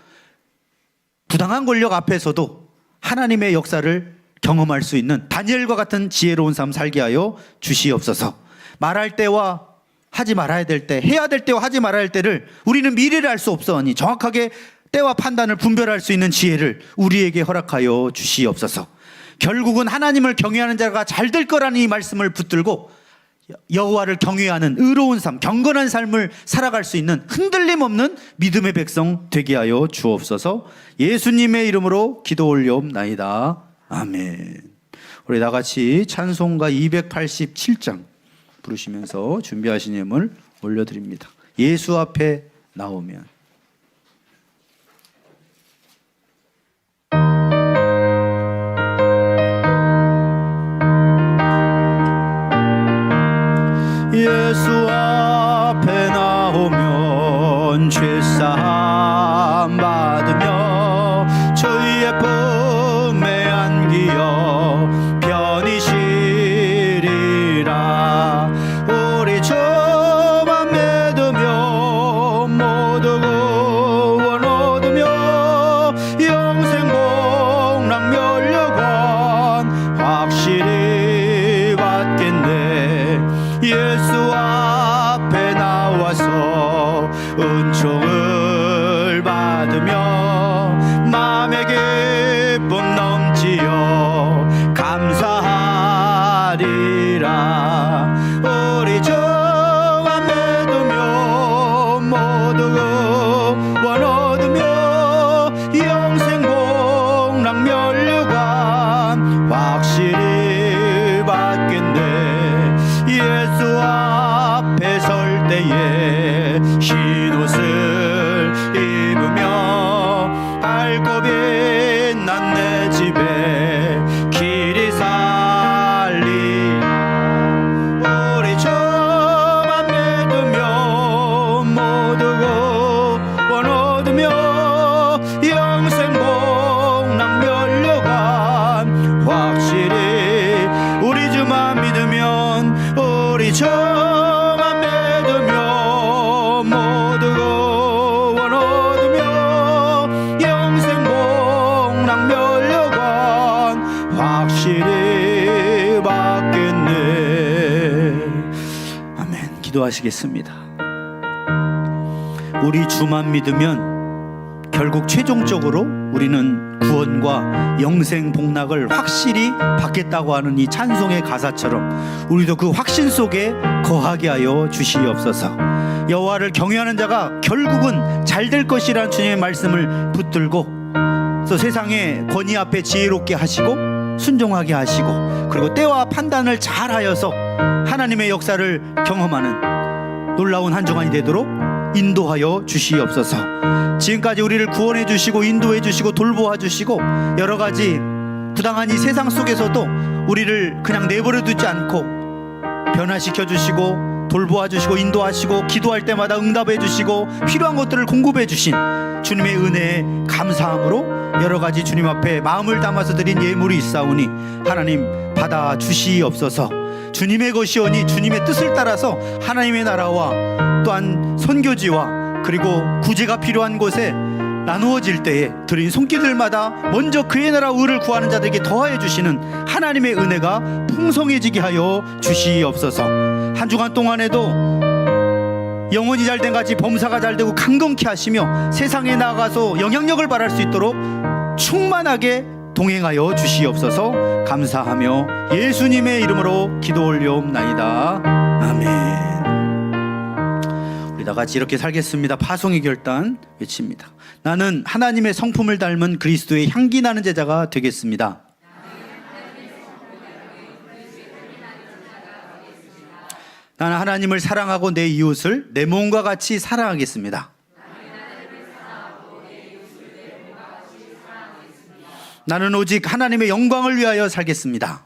부당한 권력 앞에서도 하나님의 역사를 경험할 수 있는 다니엘과 같은 지혜로운 삶 살게 하여 주시옵소서. 말할 때와 하지 말아야 될 때, 해야 될 때와 하지 말아야 할 때를 우리는 미래를 알 수 없사오니 정확하게 때와 판단을 분별할 수 있는 지혜를 우리에게 허락하여 주시옵소서. 결국은 하나님을 경외하는 자가 잘 될 거라는 이 말씀을 붙들고 여호와를 경외하는 의로운 삶, 경건한 삶을 살아갈 수 있는 흔들림 없는 믿음의 백성 되게 하여 주옵소서. 예수님의 이름으로 기도 올려옵나이다. 아멘. 우리 다 같이 찬송가 287장 부르시면서 준비하신 예물 올려드립니다. 예수 앞에 나오면. 예수 앞에 나오면 죄사함 받으며 주의 품에 안기어 편히 쉬리라. 우리 주만 믿으며 모두 구원 얻으며 영생 복락 면류관 확실히 받겠네. 예수 앞에 나와서 은총을 받으며 마음의 기쁨 넘치어 감사하리라. 우리 주만 믿으며 모두 구원 얻으며 영생 복락 면류관 확실히 받겠네. 예수 앞에 설 때에 흰 옷을 입으며 밝고 빛난 내 집에 길이 살리. 우리 주만 믿으며 모두 구원 얻으며 영생 복락 면류관 확실히. 우리 주만 믿으면, 우리 주만 믿으며 모두 구원 얻으며 영생 복락 면류관 확실히 받겠네. 아멘. 기도하시겠습니다. 우리 주만 믿으면 결국 최종적으로 우리는 구원과 영생 복락을 확실히 받겠다고 하는 이 찬송의 가사처럼 우리도 그 확신 속에 거하게 하여 주시옵소서. 여호와를 경외하는 자가 결국은 잘 될 것이라는 주님의 말씀을 붙들고, 또 세상의 권위 앞에 지혜롭게 하시고 순종하게 하시고, 그리고 때와 판단을 잘 하여서 하나님의 역사를 경험하는 놀라운 한 주간이 되도록 인도하여 주시옵소서. 지금까지 우리를 구원해 주시고 인도해 주시고 돌보아 주시고 여러 가지 부당한 이 세상 속에서도 우리를 그냥 내버려 두지 않고 변화시켜 주시고 돌보아 주시고 인도하시고 기도할 때마다 응답해 주시고 필요한 것들을 공급해 주신 주님의 은혜에 감사함으로 여러 가지 주님 앞에 마음을 담아서 드린 예물이 있사오니 하나님 받아 주시옵소서. 주님의 것이오니 주님의 뜻을 따라서 하나님의 나라와 또한 선교지와 그리고 구제가 필요한 곳에 나누어질 때에 드린 손길들마다 먼저 그의 나라 의를 구하는 자들에게 더하여 주시는 하나님의 은혜가 풍성해지게 하여 주시옵소서. 한 주간 동안에도 영혼이 잘된 같이 범사가 잘되고 강건케 하시며 세상에 나아가서 영향력을 발할 수 있도록 충만하게 동행하여 주시옵소서. 감사하며 예수님의 이름으로 기도 올려옵나이다. 아멘. 우리 다 같이 이렇게 살겠습니다. 파송의 결단 외칩니다. 나는 하나님의 성품을 닮은 그리스도의 향기 나는 제자가 되겠습니다. 나는 하나님을 사랑하고 내 이웃을 내 몸과 같이 사랑하겠습니다. 나는 오직 하나님의 영광을 위하여 살겠습니다.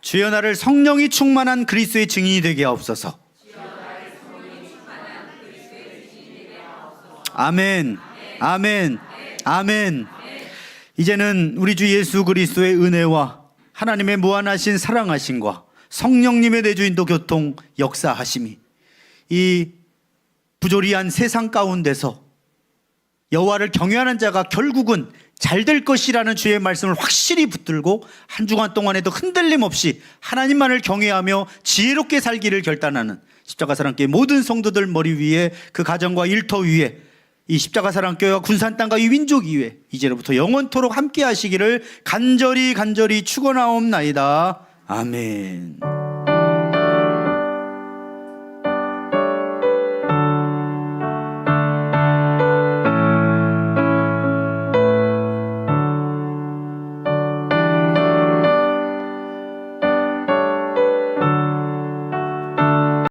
주여 나를 성령이 충만한 그리스도의 증인이 되게 하옵소서. 아멘, 아멘, 아멘. 이제는 우리 주 예수 그리스도의 은혜와 하나님의 무한하신 사랑하심과 성령님의 내주인도 교통 역사하심이 이 부조리한 세상 가운데서 여호와를 경외하는 자가 결국은 잘 될 것이라는 주의 말씀을 확실히 붙들고 한 주간 동안에도 흔들림 없이 하나님만을 경외하며 지혜롭게 살기를 결단하는 십자가 사랑교회 모든 성도들 머리 위에 그 가정과 일터 위에 이 십자가 사랑교회와 군산 땅과 이 민족 위에 이제로부터 영원토록 함께 하시기를 간절히 축원하옵나이다. 아멘.